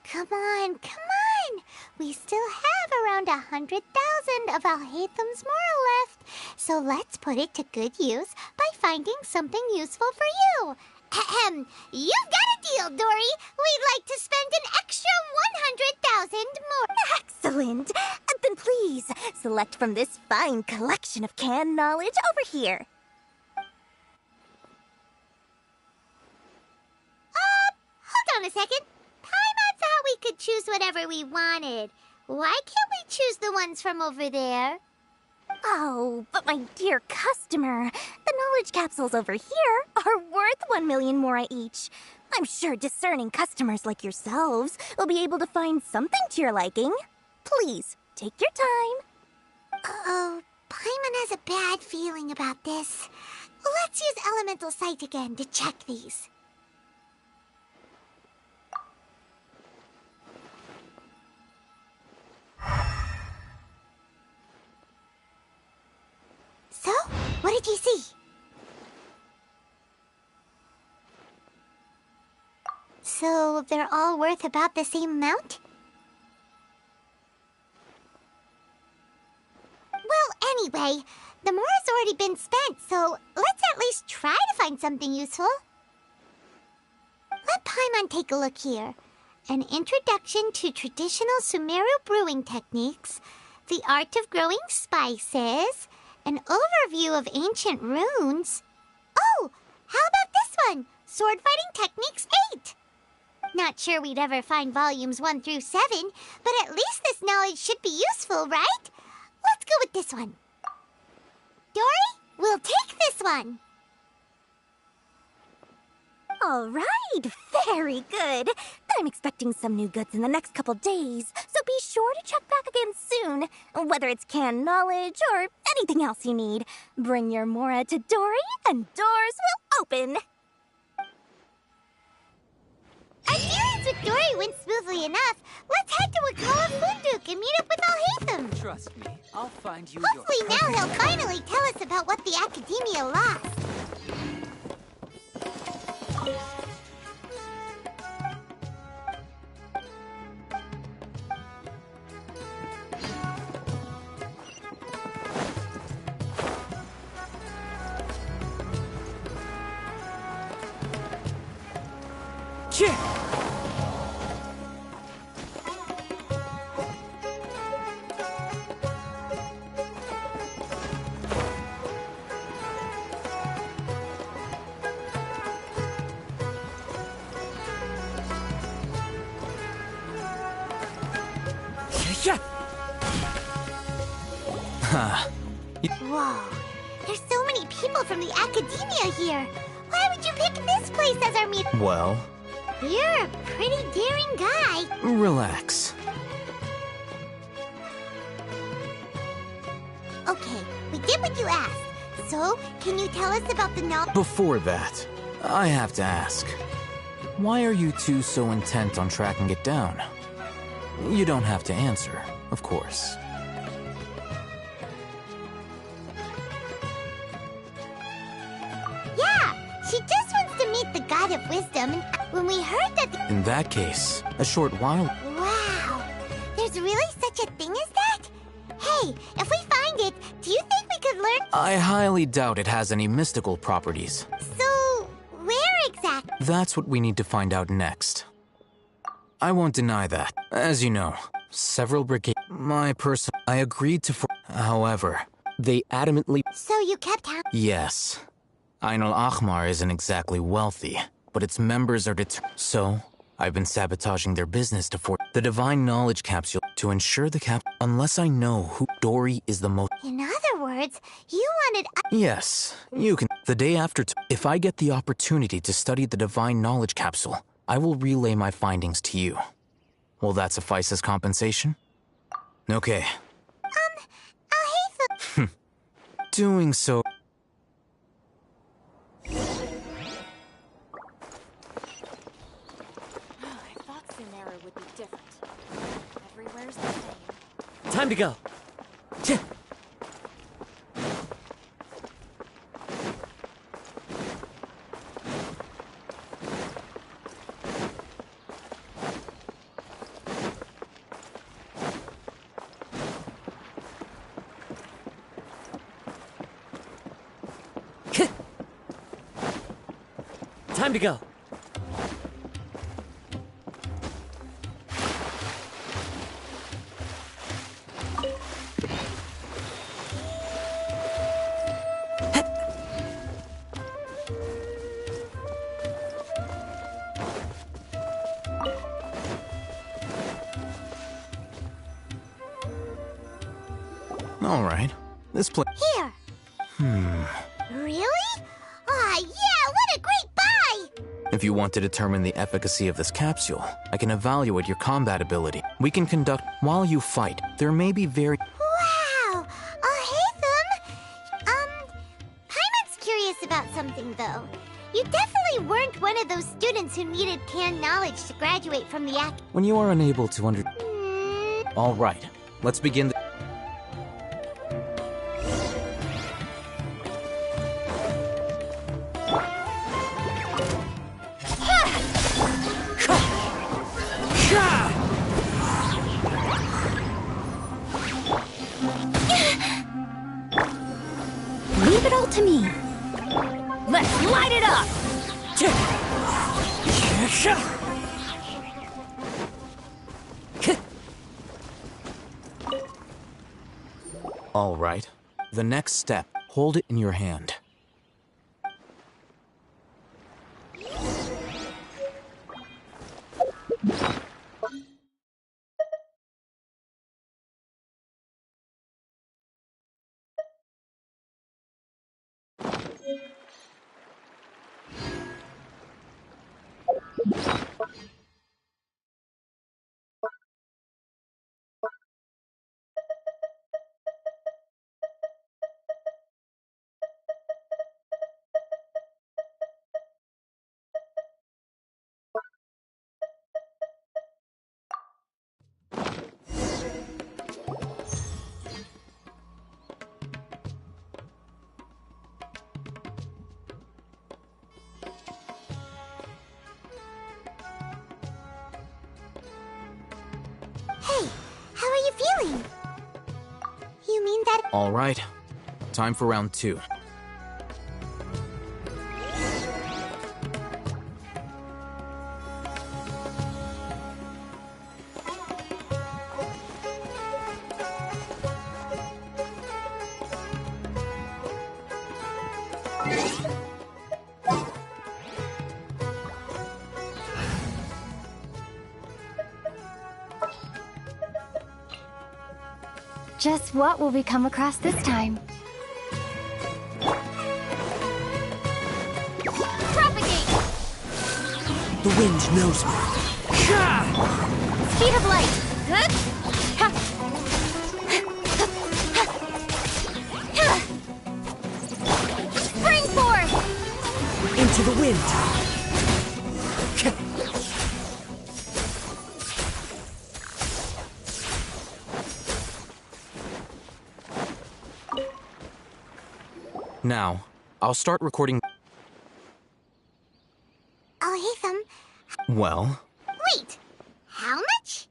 A: Come on, come on! We still have around 100,000 of Alhaitham's Mora left, so let's put it to good use by finding something useful for you. Ahem, you've got a deal, Dory. We'd like to spend an extra 100,000 more.
W: Excellent! Then please, select from this fine collection of canned knowledge over here.
A: Hold on a second. Paimon thought we could choose whatever we wanted. Why can't we choose the ones from over there?
W: Oh, but my dear customer, the knowledge capsules over here are worth 1 million Mora each. I'm sure discerning customers like yourselves will be able to find something to your liking. Please, take your time.
A: Uh-oh, Paimon has a bad feeling about this. Let's use Elemental Sight again to check these. So, what did you see? So, they're all worth about the same amount? Well, anyway, the mora's already been spent, so let's at least try to find something useful. Let Paimon take a look here. An introduction to traditional Sumeru brewing techniques, the art of growing spices, an overview of ancient runes. Oh, how about this one? Sword Fighting Techniques 8. Not sure we'd ever find volumes 1 through 7, but at least this knowledge should be useful, right? Let's go with this one. Dory, we'll take this one.
W: All right, very good. I'm expecting some new goods in the next couple days, so be sure to check back again soon. Whether it's canned knowledge or anything else you need, bring your Mora to Dory and doors will open.
A: Our dealings with Dory went smoothly enough. Let's head to Wakala Funduk and meet up with Alhaitham.
L: Trust me, I'll find you
A: Hopefully now he'll finally tell us about what the Academia lost. Whoa, there's so many people from the Academia here. Why would you pick this place as our meet?
T: Well,
A: You're a pretty daring guy.
T: relax.
A: Okay, we did what you asked. So, can you tell us about the knowledge?
T: Before that, I have to ask, why are you two so intent on tracking it down? You don't have to answer, of course.
A: Yeah, she just wants to meet the God of Wisdom, and when we heard that...
T: In that case, a short while...
A: Wow, there's really such a thing as that? Hey, if we find it, do you think we could learn...
T: I highly doubt it has any mystical properties.
A: So, where exactly?
T: That's what we need to find out next. I won't deny that. As you know, several brigades... I agreed to... However, they adamantly...
A: So you kept...
T: Yes. Ain al-Ahmar isn't exactly wealthy, but its members are So, I've been sabotaging their business to the Divine Knowledge Capsule to ensure the unless I know who Dory is the most...
A: In other words, you wanted...
T: Yes, you can... The day after... If I get the opportunity to study the Divine Knowledge Capsule, I will relay my findings to you. Will that suffice as compensation? Okay.
A: Alhaitham...
T: Doing so...
J: I thought Sumeru would be different. Everywhere's the same.
C: Time to go. Time to go.
T: All right. This place...
A: Here. Really? Aw, yeah, what a great buy!
T: If you want to determine the efficacy of this capsule, I can evaluate your combat ability. We can conduct... While you fight, there may be very...
A: Wow! Alhaitham! Paimon's curious about something, though. You definitely weren't one of those students who needed canned knowledge to graduate from the act...
T: When you are unable to All right. Let's begin the... All right. The next step, hold it in your hand.
A: Hey, how are you feeling? You mean that...
T: All right. Time for round 2.
J: Just what will we come across this time?
A: Propagate!
R: The wind knows me.
A: Speed of light! Spring forth!
R: Into the wind.
T: Now, I'll start recording.
A: Oh, Hatham.
T: Well,
A: Wait! How much?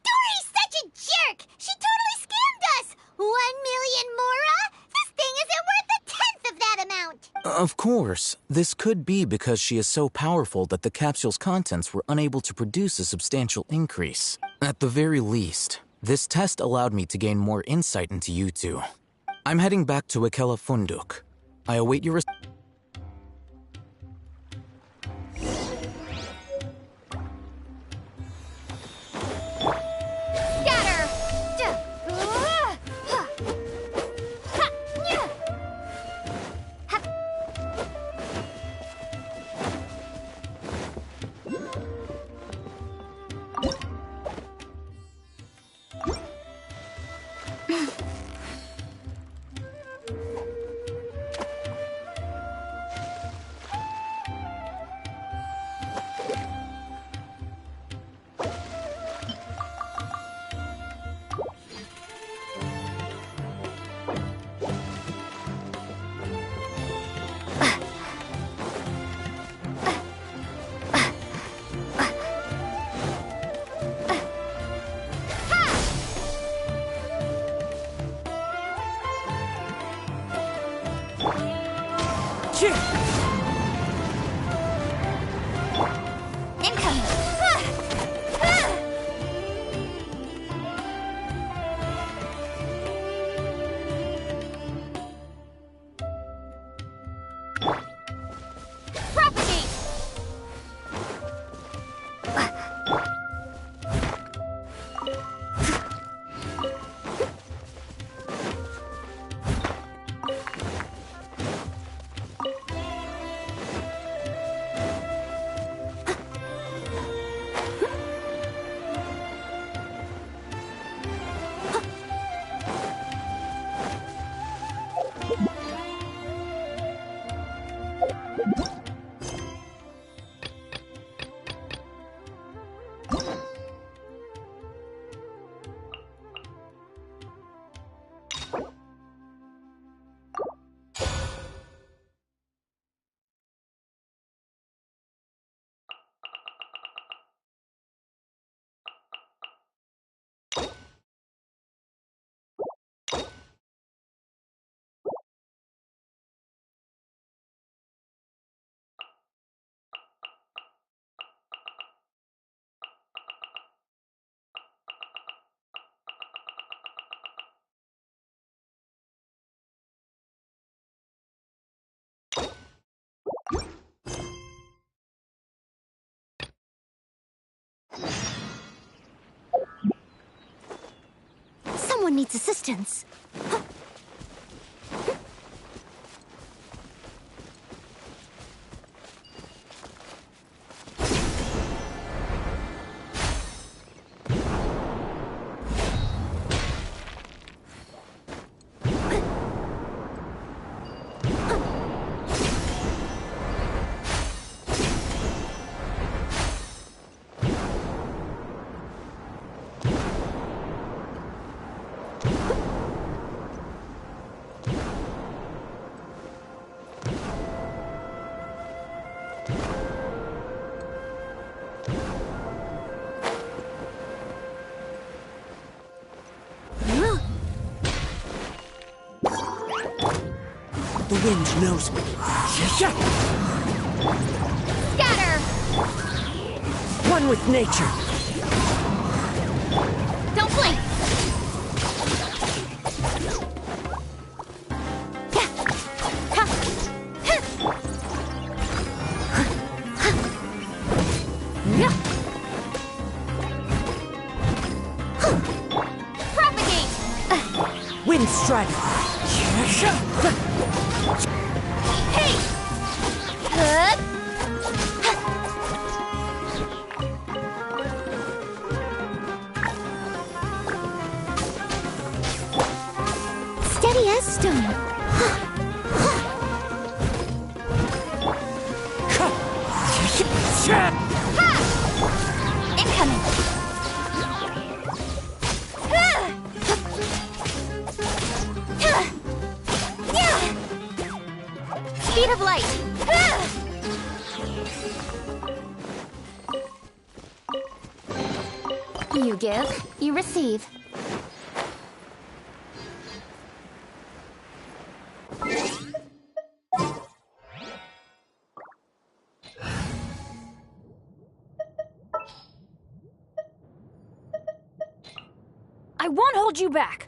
A: Dory's such a jerk! She totally scammed us! 1 million mora? This thing isn't worth a tenth of that amount!
T: of course, this could be because she is so powerful that the capsule's contents were unable to produce a substantial increase. At the very least, this test allowed me to gain more insight into you two. I'm heading back to Akela Funduk. I await your
A: Scatter! Incoming! Propagate!
H: Someone needs assistance.
C: The wind knows me.
H: Scatter!
C: One with nature.
H: Don't blink!
C: Propagate! Wind strike.
H: Hey! Steady as stone. Incoming. Speed of light. You give, you receive.
B: I won't hold you back.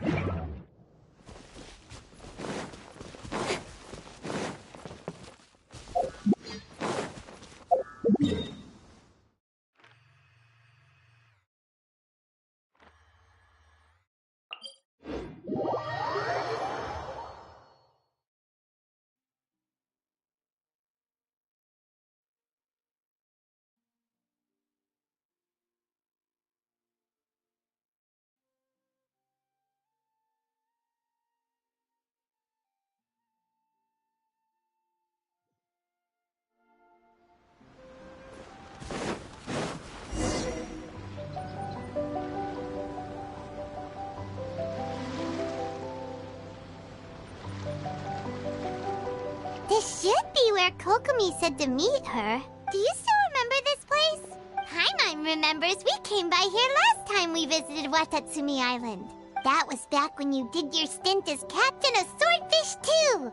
A: This should be where Kokomi said to meet her. Do you still remember this place? Paimon remembers we came by here last time we visited Watatsumi Island. That was back when you did your stint as captain of Swordfish too.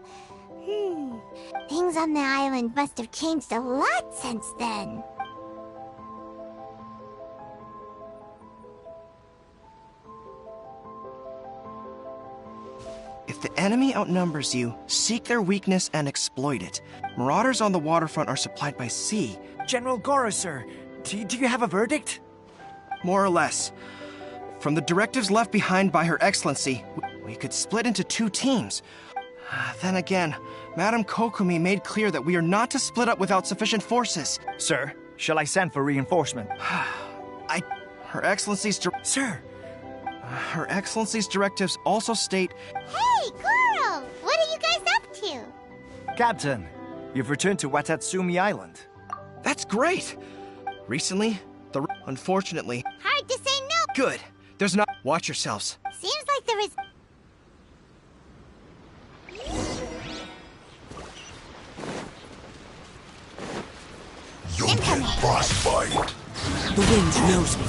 A: Things on the island must have changed a lot since then.
D: If the enemy outnumbers you, seek their weakness and exploit it. Marauders on the waterfront are supplied by sea.
R: General Goro, sir, do you have a verdict?
D: More or less. From the directives left behind by Her Excellency, we could split into 2 teams. Then again, Madame Kokomi made clear that we are not to split up without sufficient forces.
R: Sir, shall I send for reinforcement?
D: Her Excellency's Sir! Her Excellency's directives also state...
A: Hey, Goro! What are you guys up to?
R: Captain, you've returned to Watatsumi Island.
D: That's great! Recently, unfortunately...
A: Hard to say no!
D: Good! There's not... Watch yourselves.
A: Seems like there is...
E: You'll get frostbite.
C: The wind knows me.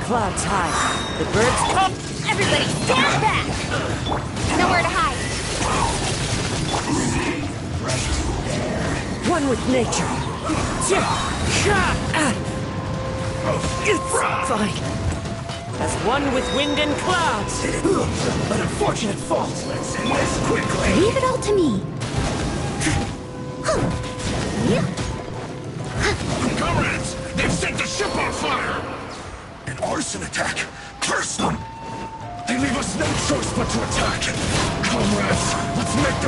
C: Clouds high. The birds come.
H: Everybody stand back! Nowhere to hide.
C: One with nature. It's fine. As one with wind and clouds.
R: An unfortunate fault. Let's end this quickly.
H: Leave it all to me.
E: Comrades, they've set the ship on fire! An arson attack! Curse them! They leave us no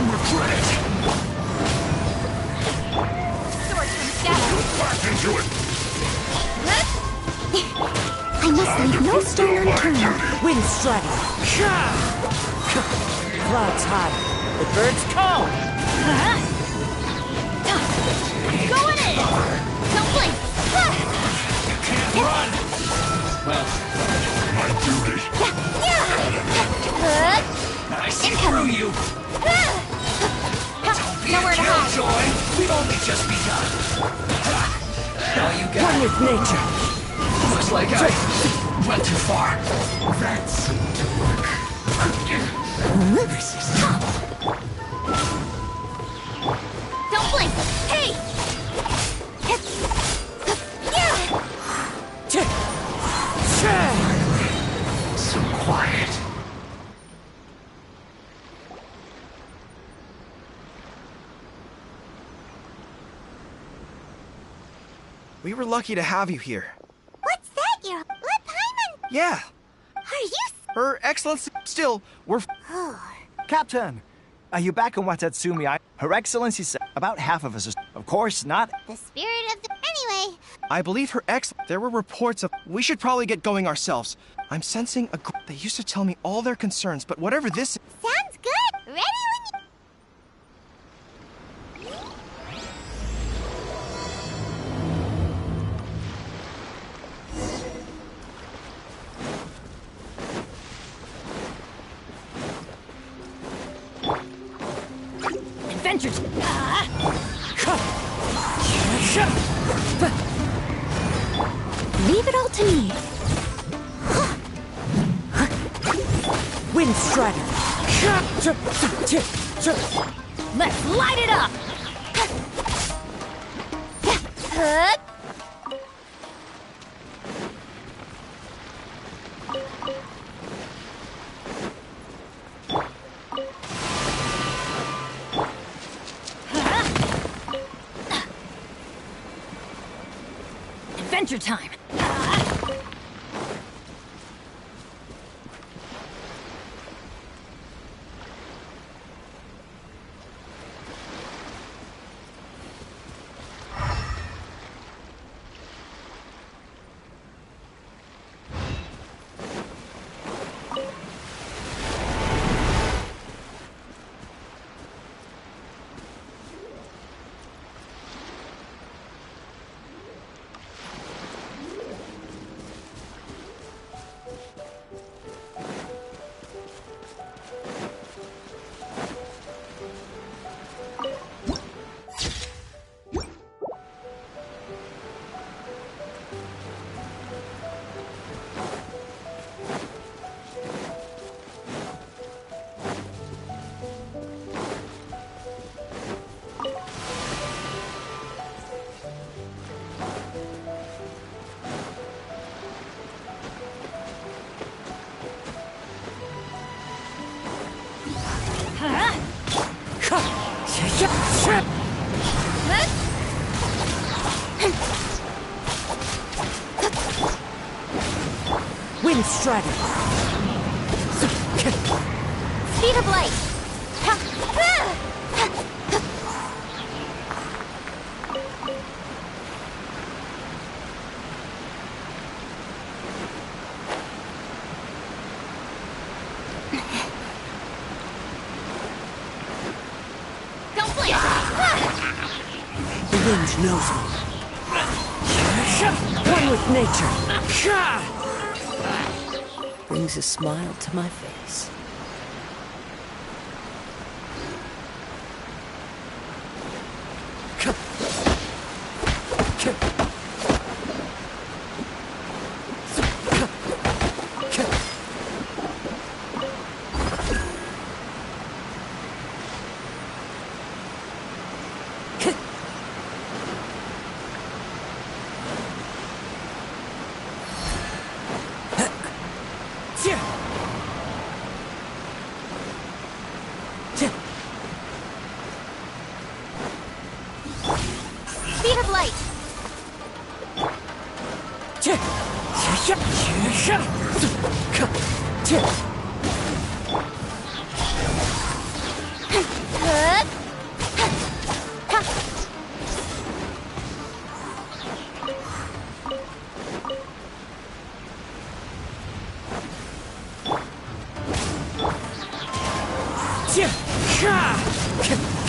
E: him regret it!
A: Sword from shadow.
E: Back into it!
H: I must leave no stone unturned.
C: Wind strider! Clouds high. The birds call!
A: Going in! Don't blink!
E: You can't run! Well, my duty. I see through you!
A: Nowhere to hide.
E: Joy, we've only just begun. All you got.
C: One with nature.
E: Looks like I went too far. That seemed to work. This is tough.
A: Don't blink! Hey!
E: So quiet.
D: We were lucky to have you here.
A: What's that, your... Let Paimon...
D: Yeah,
A: Are you...
D: Her Excellency. Still, we're.
F: Captain, are you back on Watatsumi? Her Excellency said about half of us is... Of course not.
A: The spirit of the... Anyway,
D: I believe Her There were reports of. We should probably get going ourselves. I'm sensing a. They used to tell me all their concerns, but whatever this is.
A: sounds good. Ready when you...
H: Adventures! Leave it all to me.
C: Wind strider!
H: Let's light it up! Adventure time!
C: Wind strider!
A: Speed of light! Don't blink!
C: The wind knows me. One with nature. Brings a smile to my face.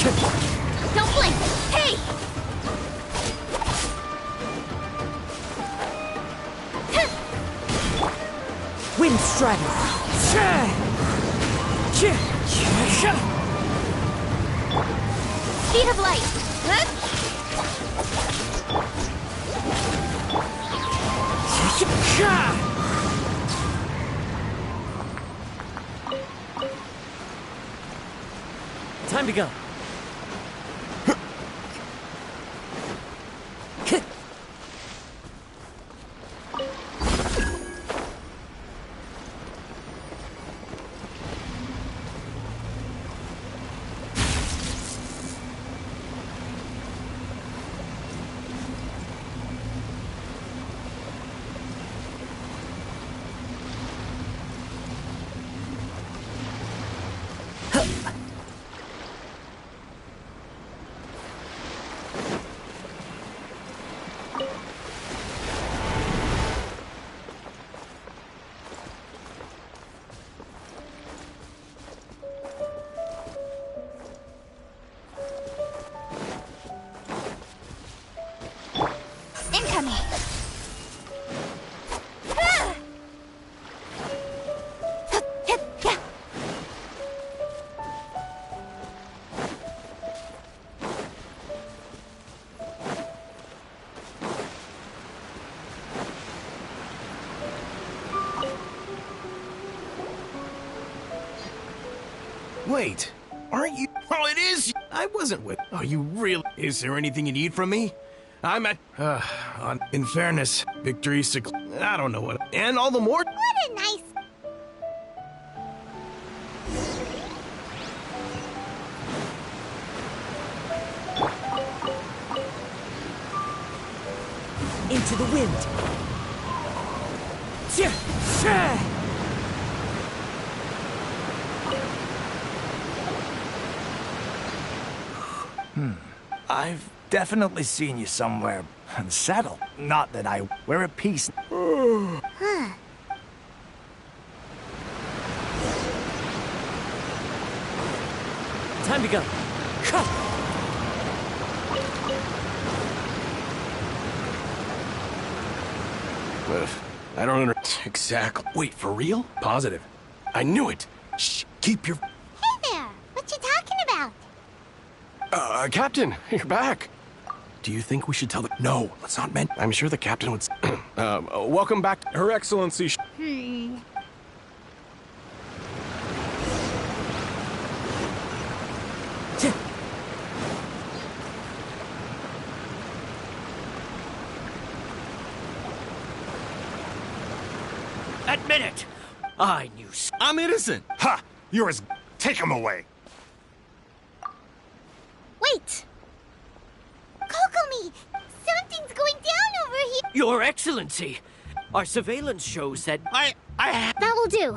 H: Don't blink! Hey!
C: Wind Straddle!
H: Speed of light!
C: Time to go.
H: Incoming!
I: Wait, aren't you? Oh, it is! I wasn't with. Oh, you really? Is there anything you need from me? I'm at. In fairness, victory. I don't know what. And all the more.
A: What a nice.
C: Into the wind.
F: I've definitely seen you somewhere. Settle. Not that I... We're at peace.
A: Huh.
C: Time to go.
I: I don't understand. Exactly. Wait, for real? Positive. I knew it. Shh, keep your...
A: Hey there! What you talking about?
I: Captain, you're back. Do you think we should tell the... No, let's not mention... I'm sure the captain would... welcome back, Her Excellency.
M: Admit it! I knew... I'm innocent!
N: Ha! You're as... Take him away!
A: Wait! Kokomi! Something's going down over here!
M: Your Excellency! Our surveillance shows that
J: That will do.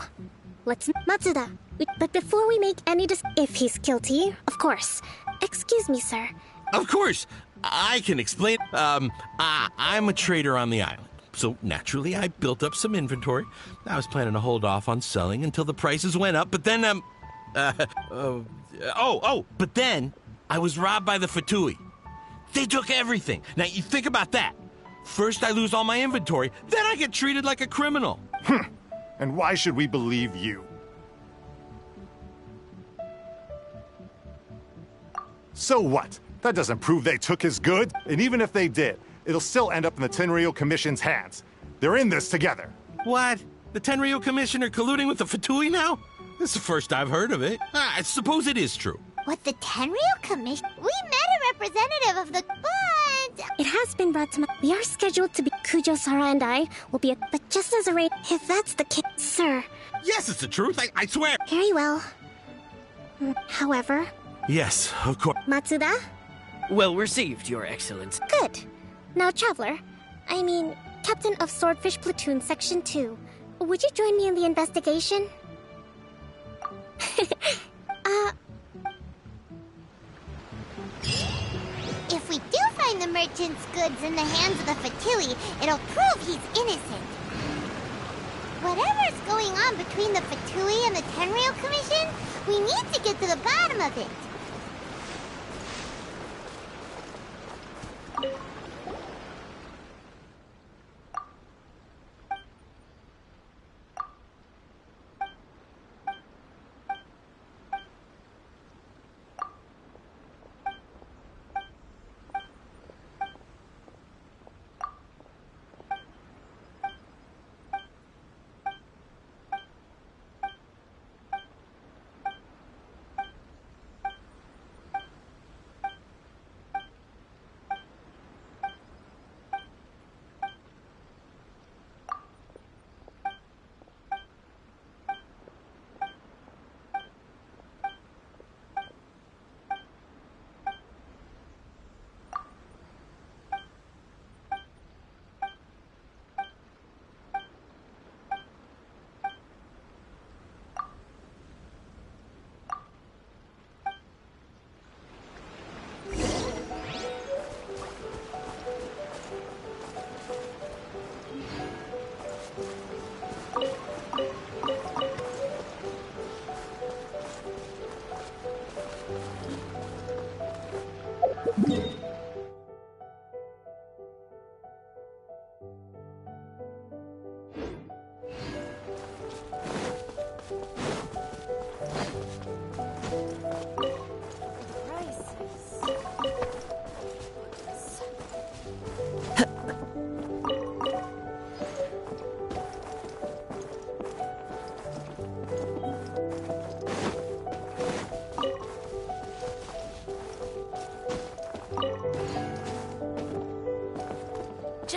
J: Let's... Matsuda. But before we make any if he's guilty, of course. Excuse me, sir.
X: Of course! I can explain. I'm a trader on the island. So naturally, I built up some inventory. I was planning to hold off on selling until the prices went up, but then, but then I was robbed by the Fatui. They took everything. Now, you think about that. First, I lose all my inventory, then I get treated like a criminal.
N: And why should we believe you? So what? That doesn't prove they took his goods. And even if they did, it'll still end up in the Tenryou Commission's hands. They're in this together.
X: What? The Tenryou Commissioner colluding with the Fatui now? This is the first I've heard of it. I suppose it is true.
A: With the Tenryou Commission? We met a representative of the... But...
J: It has been brought to my... We are scheduled to be... Kujo-Sara and I will be... But just as a rate, if that's the case... Sir...
X: Yes, it's the truth. I swear.
J: Very well. However...
X: Yes, of course.
J: Matsuda?
M: Well received, Your Excellency.
J: Good. Now, Traveler, I mean, Captain of Swordfish Platoon Section 2, would you join me in the investigation?
A: If we do find the merchant's goods in the hands of the Fatui, it'll prove he's innocent. Whatever's going on between the Fatui and the Tenryou Commission, we need to get to the bottom of it.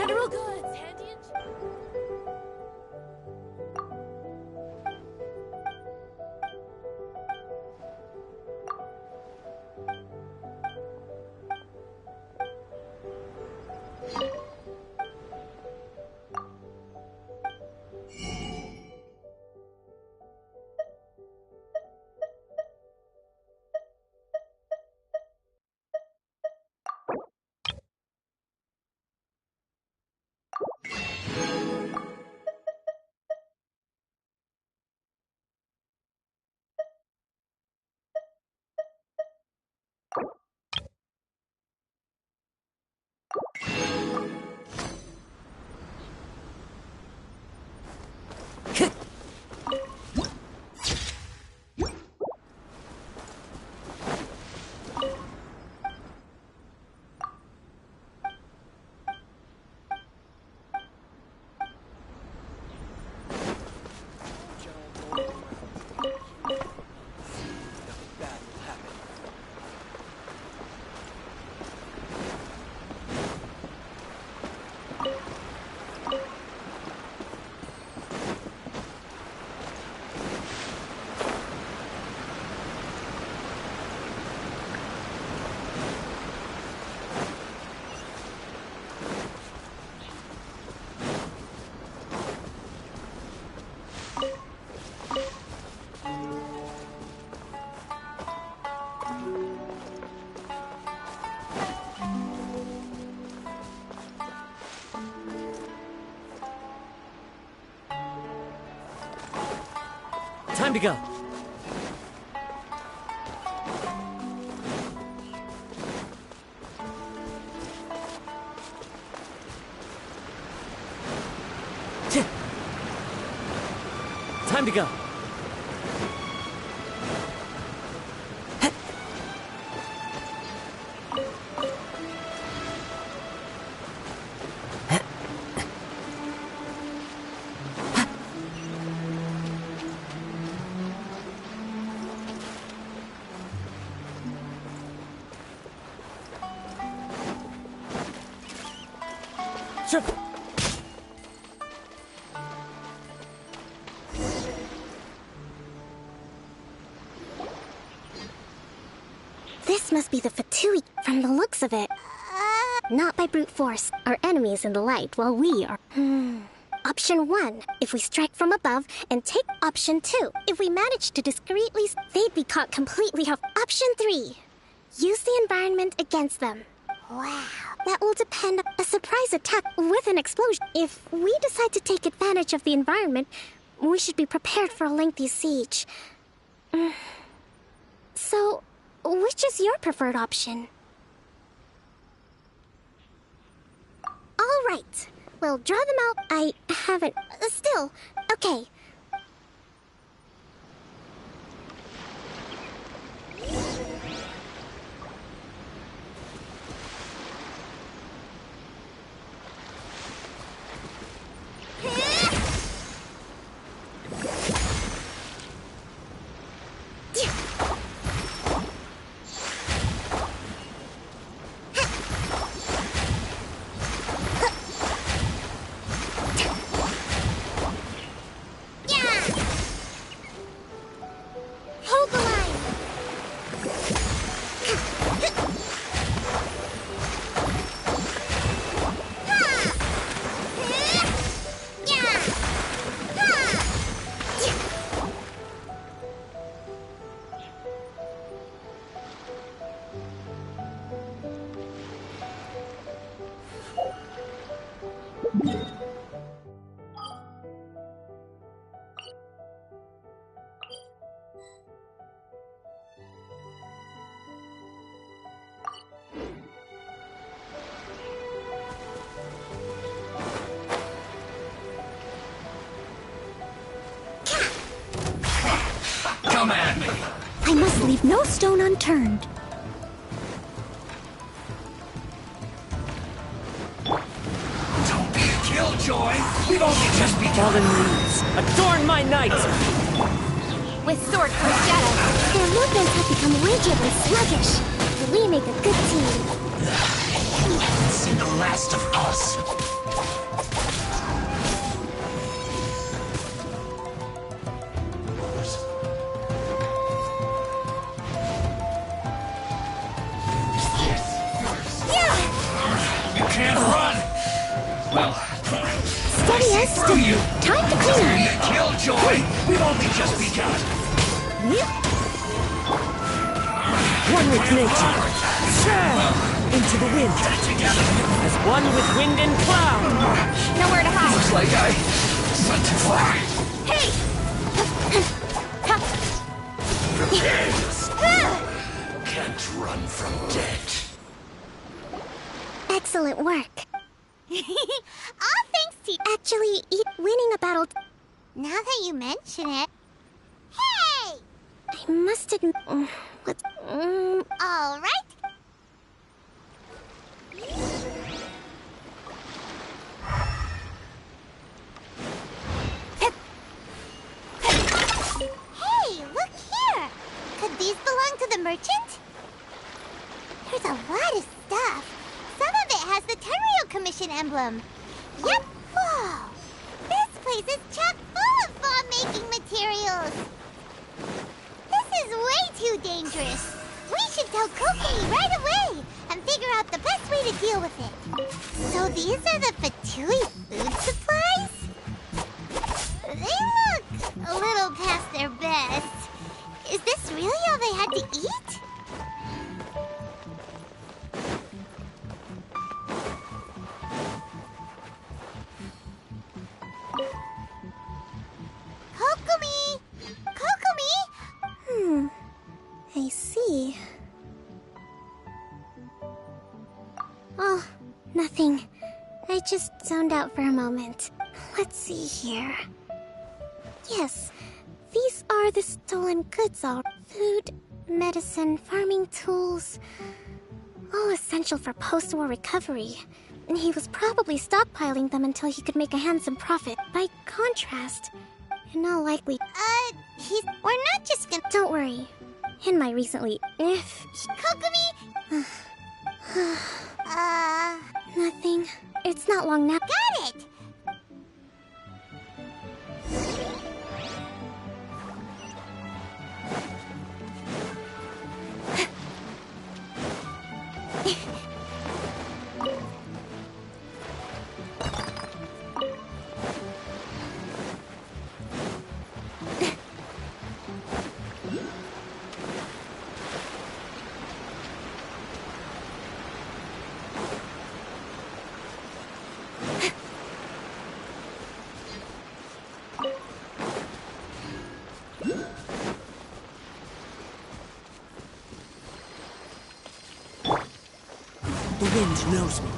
J: General goods, handy and...
C: Time to go. Time to go. Sure.
W: This must be the Fatui from the looks of it. Not by brute force. Our enemy is in the light while we are... Option 1, if we strike from above, and take Option 2. If we manage to discreetly... They'd be caught completely off. Option 3, use the environment against them. Wow. That will depend on a surprise attack with an explosion. If we decide to take advantage of the environment, we should be prepared for a lengthy siege. So, which is your preferred option? All right. We'll draw them out. I haven't... Still. Okay.
E: Come at me!
H: I must leave no stone unturned.
E: Don't be a killjoy! We've only just begun!
C: Fallen leaves, adorn my night!
A: With sword for shadow,
W: Their movements have become rigid and sluggish. We make a good team.
E: You haven't seen the last of us. You can't run! Well,
H: Steady as
E: screw you!
H: Time to
E: It's
H: clean
E: gonna be
H: up.
E: a killjoy! We've only just begun!
C: One with nature. Into the wind. As one with wind and cloud.
H: Nowhere to hide.
E: Looks like I went too far.
H: Hey!
E: Can't run from death.
W: Excellent work.
A: All thanks to
W: Actually, winning a battle...
A: Now that you mention it. Hey!
W: I must admit... What...
A: All right. Hey, look here! Could these belong to the merchant? There's a lot of stuff. Some of it has the Tenryou Commission emblem. Yep. Whoa! This place is chock full of bomb-making materials. This is way too dangerous. We should tell Kokumi right away and figure out the best way to deal with it. So these are the Fatui food supplies? They look a little past their best. Is this really all they had to eat? Kokumi! Kokumi!
W: I see. Oh, nothing. I just zoned out for a moment. Let's see here. Yes, these are the stolen goods, all food, medicine, farming tools. All essential for post-war recovery. And he was probably stockpiling them until he could make a handsome profit. By contrast, in all likely...
A: We're not just gonna...
W: Don't worry. In my recently...
A: Kokumi!
W: Nothing. It's not long now.
A: Got it!
C: The wind knows me.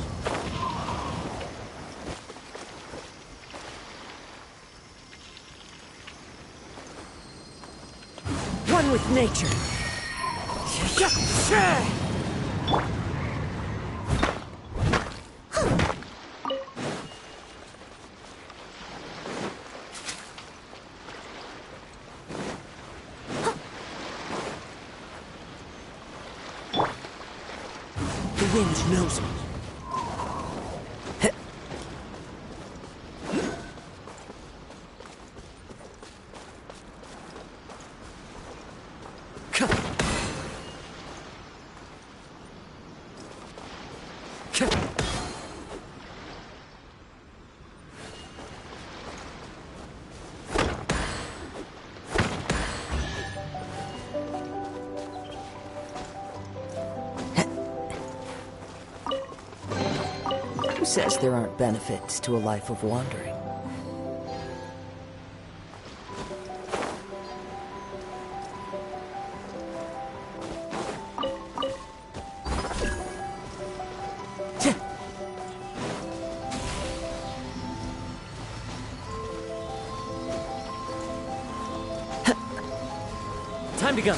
C: One with nature. The wind knows me. Who says there aren't benefits to a life of wandering? Time to go.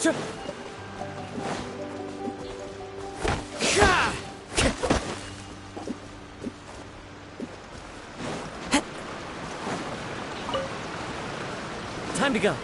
C: Time to go.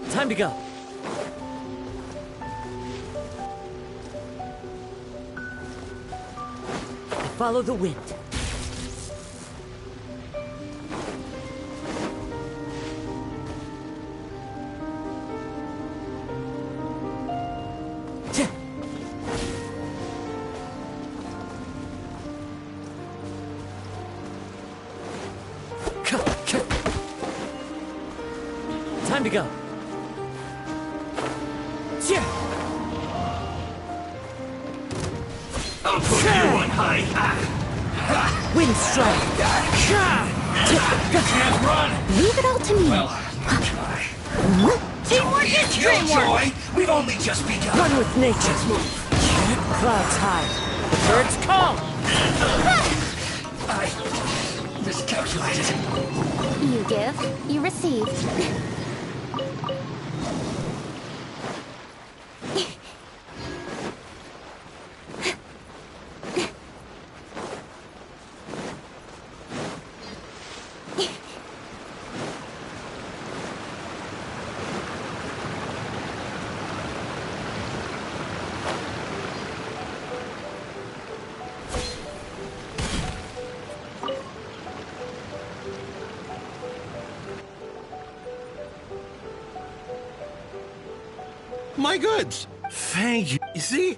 C: Time to go. Follow the wind. Time to go.
E: I'll put you on high.
C: Wind strike.
E: Can't run.
H: Leave it all to me.
E: Well, try.
H: Teamwork is dreamwork.
E: We've only just begun.
C: Run with nature.
E: Let's move.
C: Clouds high. The birds call.
E: I miscalculated.
H: You give, you receive.
X: My goods. Thank you. You see,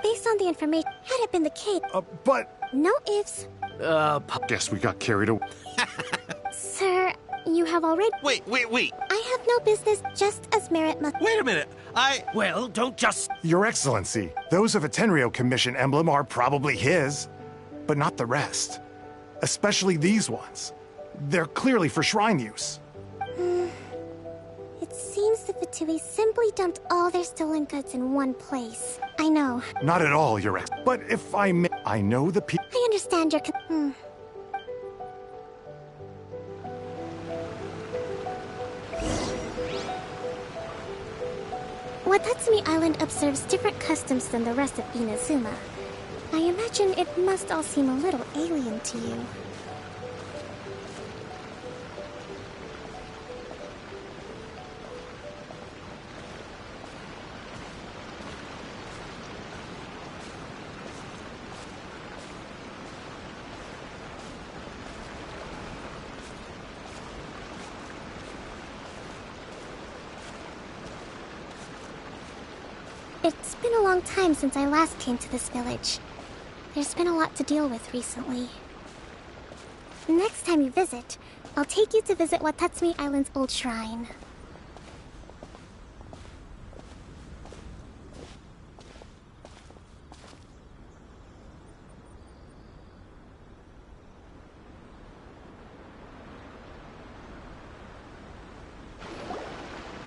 W: Based on the information, had it been the case.
N: But...
W: No ifs.
N: Guess we got carried away.
W: Sir, you have already...
X: Wait.
W: I have no business, just as merit must...
X: Wait a minute.
V: Well, don't just...
N: Your Excellency, those of a Tenryou Commission emblem are probably his, but not the rest. Especially these ones. They're clearly for shrine use.
W: It seems the Fatui simply dumped all their stolen goods in one place. I know.
N: Not at all, Your Ex. But if I may, I know the
W: I understand your Watatsumi Island observes different customs than the rest of Inazuma. I imagine it must all seem a little alien to you. It's been a long time since I last came to this village. There's been a lot to deal with recently. Next time you visit, I'll take you to visit Watatsumi Island's old shrine.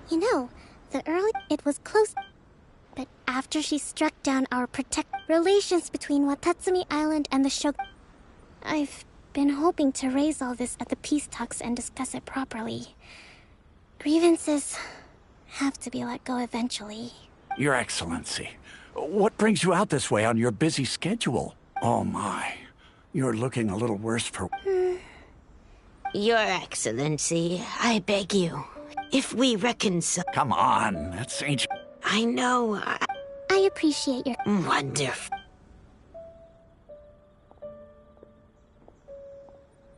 J: You know, it was close. But after she struck down our relations between Watatsumi Island and the Shogun, I've been hoping to raise all this at the peace talks and discuss it properly. Grievances have to be let go eventually.
G: Your Excellency, what brings you out this way on your busy schedule? Oh my, you're looking a little worse for...
K: Your Excellency, I beg you, if we reconcile...
G: Come on, that's ancient...
K: I know.
J: I appreciate your...
K: Wonderful.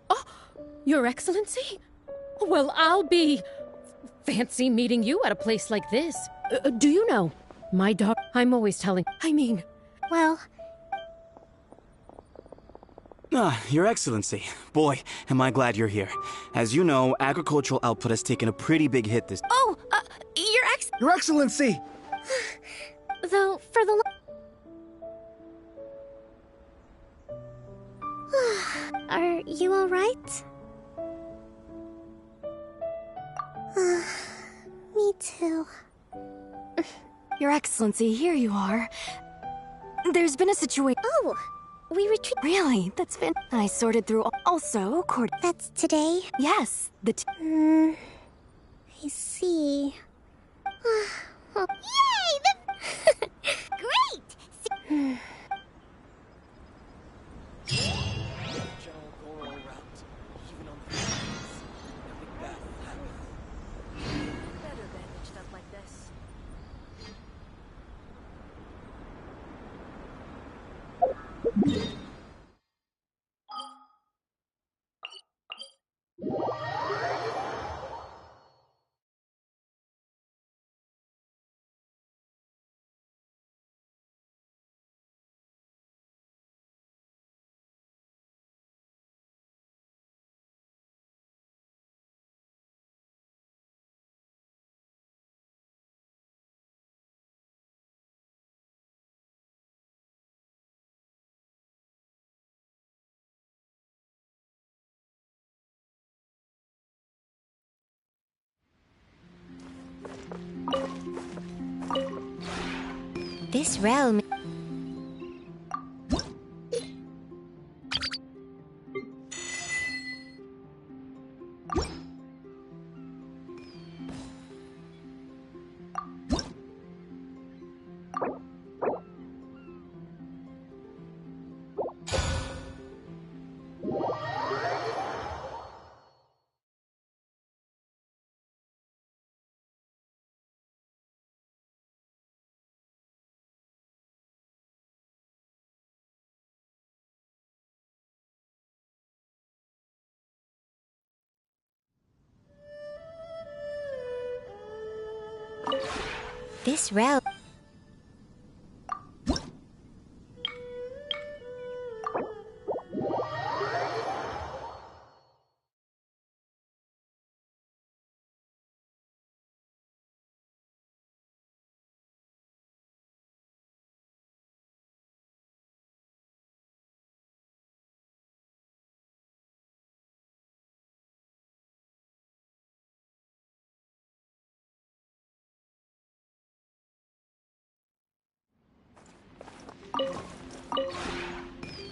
O: Oh, Your Excellency? Well, I'll be... fancy meeting you at a place like this. Do you know, my dog... I'm always telling...
J: Well...
P: Your Excellency. Boy, am I glad you're here. As you know, agricultural output has taken a pretty big hit this...
O: Oh,
N: Your Excellency!
J: Though, for the... Are you alright? Me too.
B: Your Excellency, here you are. There's been a situation...
J: Oh! We retreat...
B: Really? That's been... I sorted through... Also,
J: That's today?
B: Yes,
J: I see.
A: Yay! Great!
W: This realm... This realm...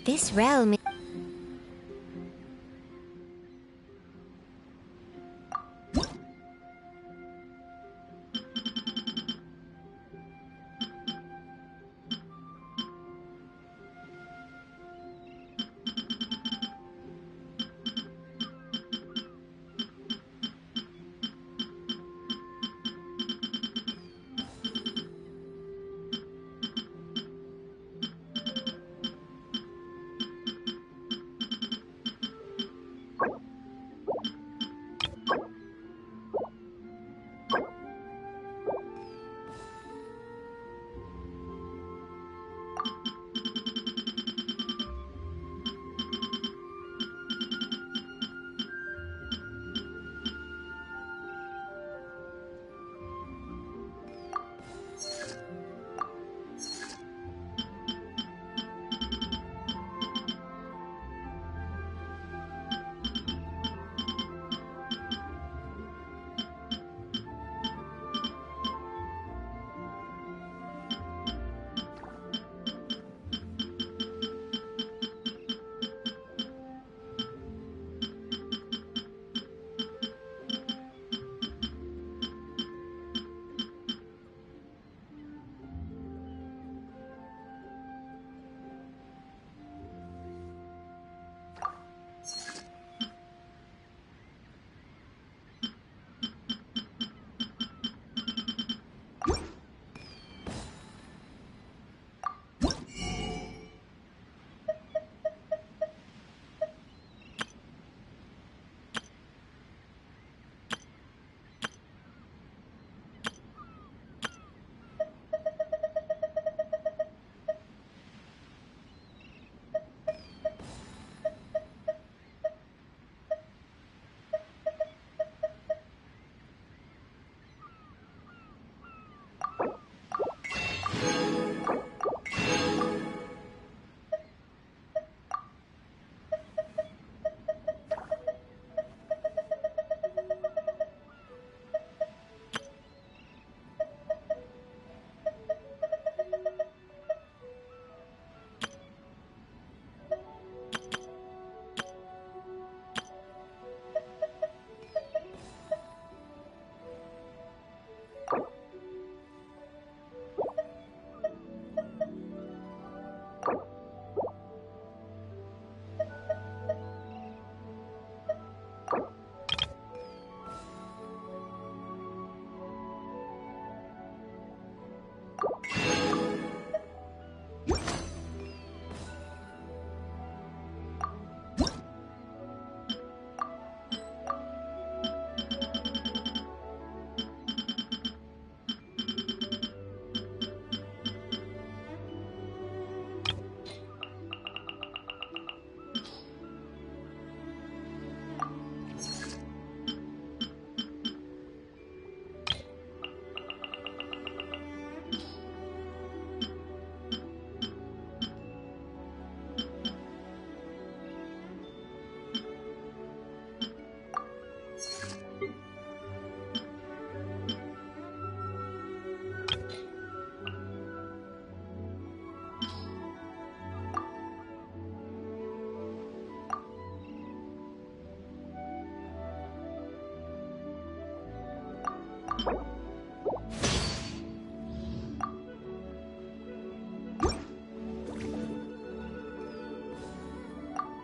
W: This realm...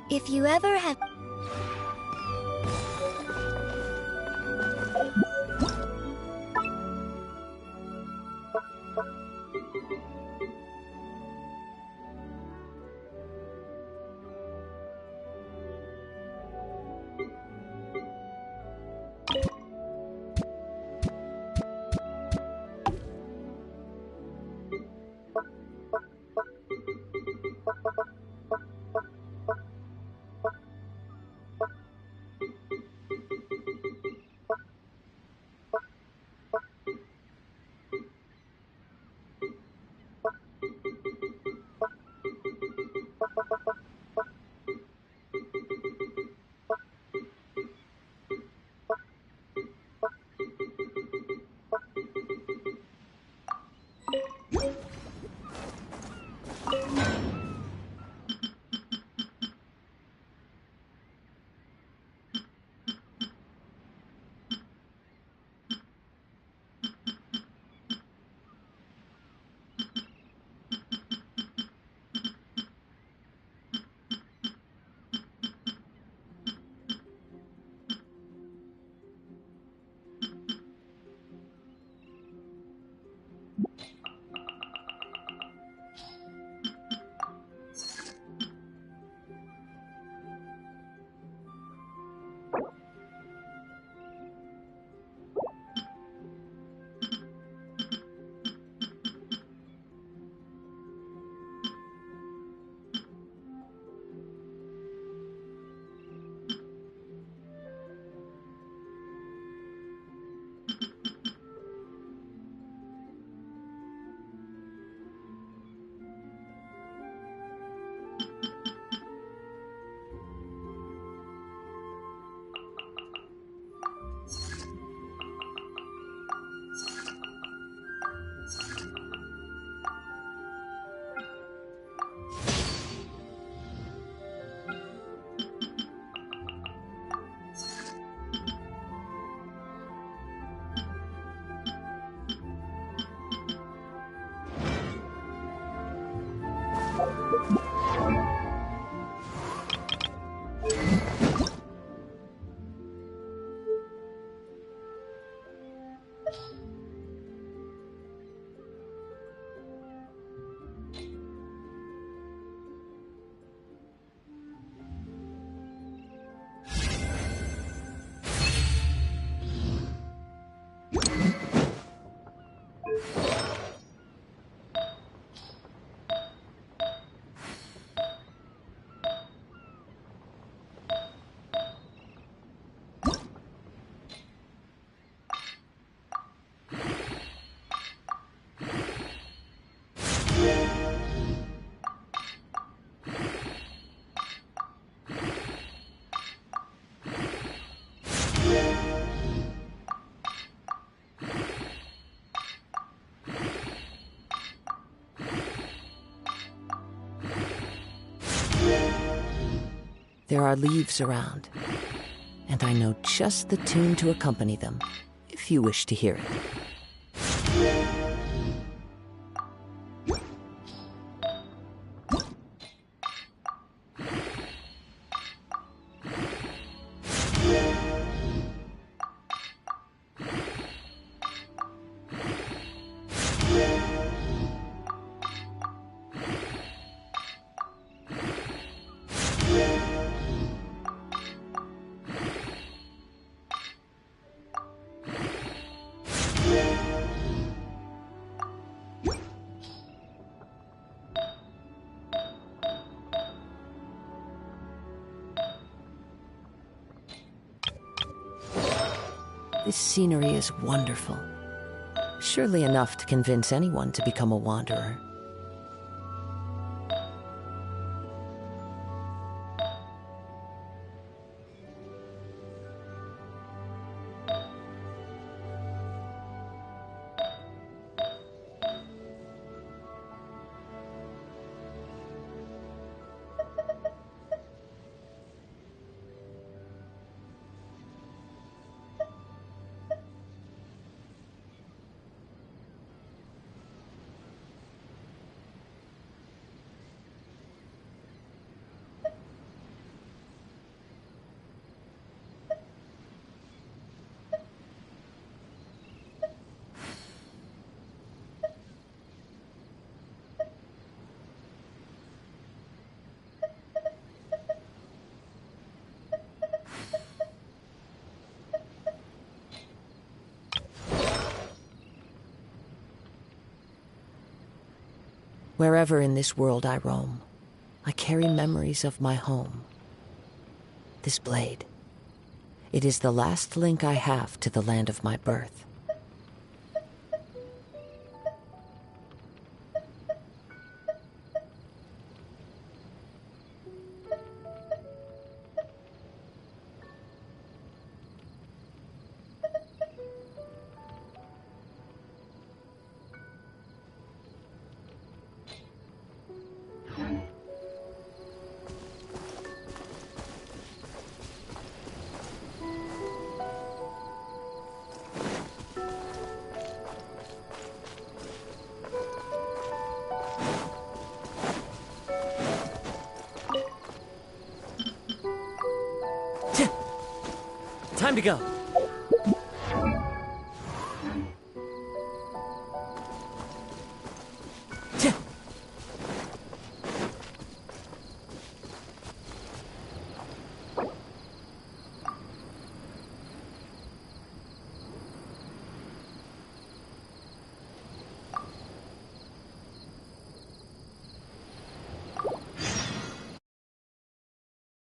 H: If you ever have...
C: There are leaves around, and I know just the tune to accompany them, if you wish to hear it. This scenery is wonderful. Surely enough to convince anyone to become a wanderer. Wherever in this world I roam, I carry memories of my home. This blade, it is the last link I have to the land of my birth.
M: Time to go.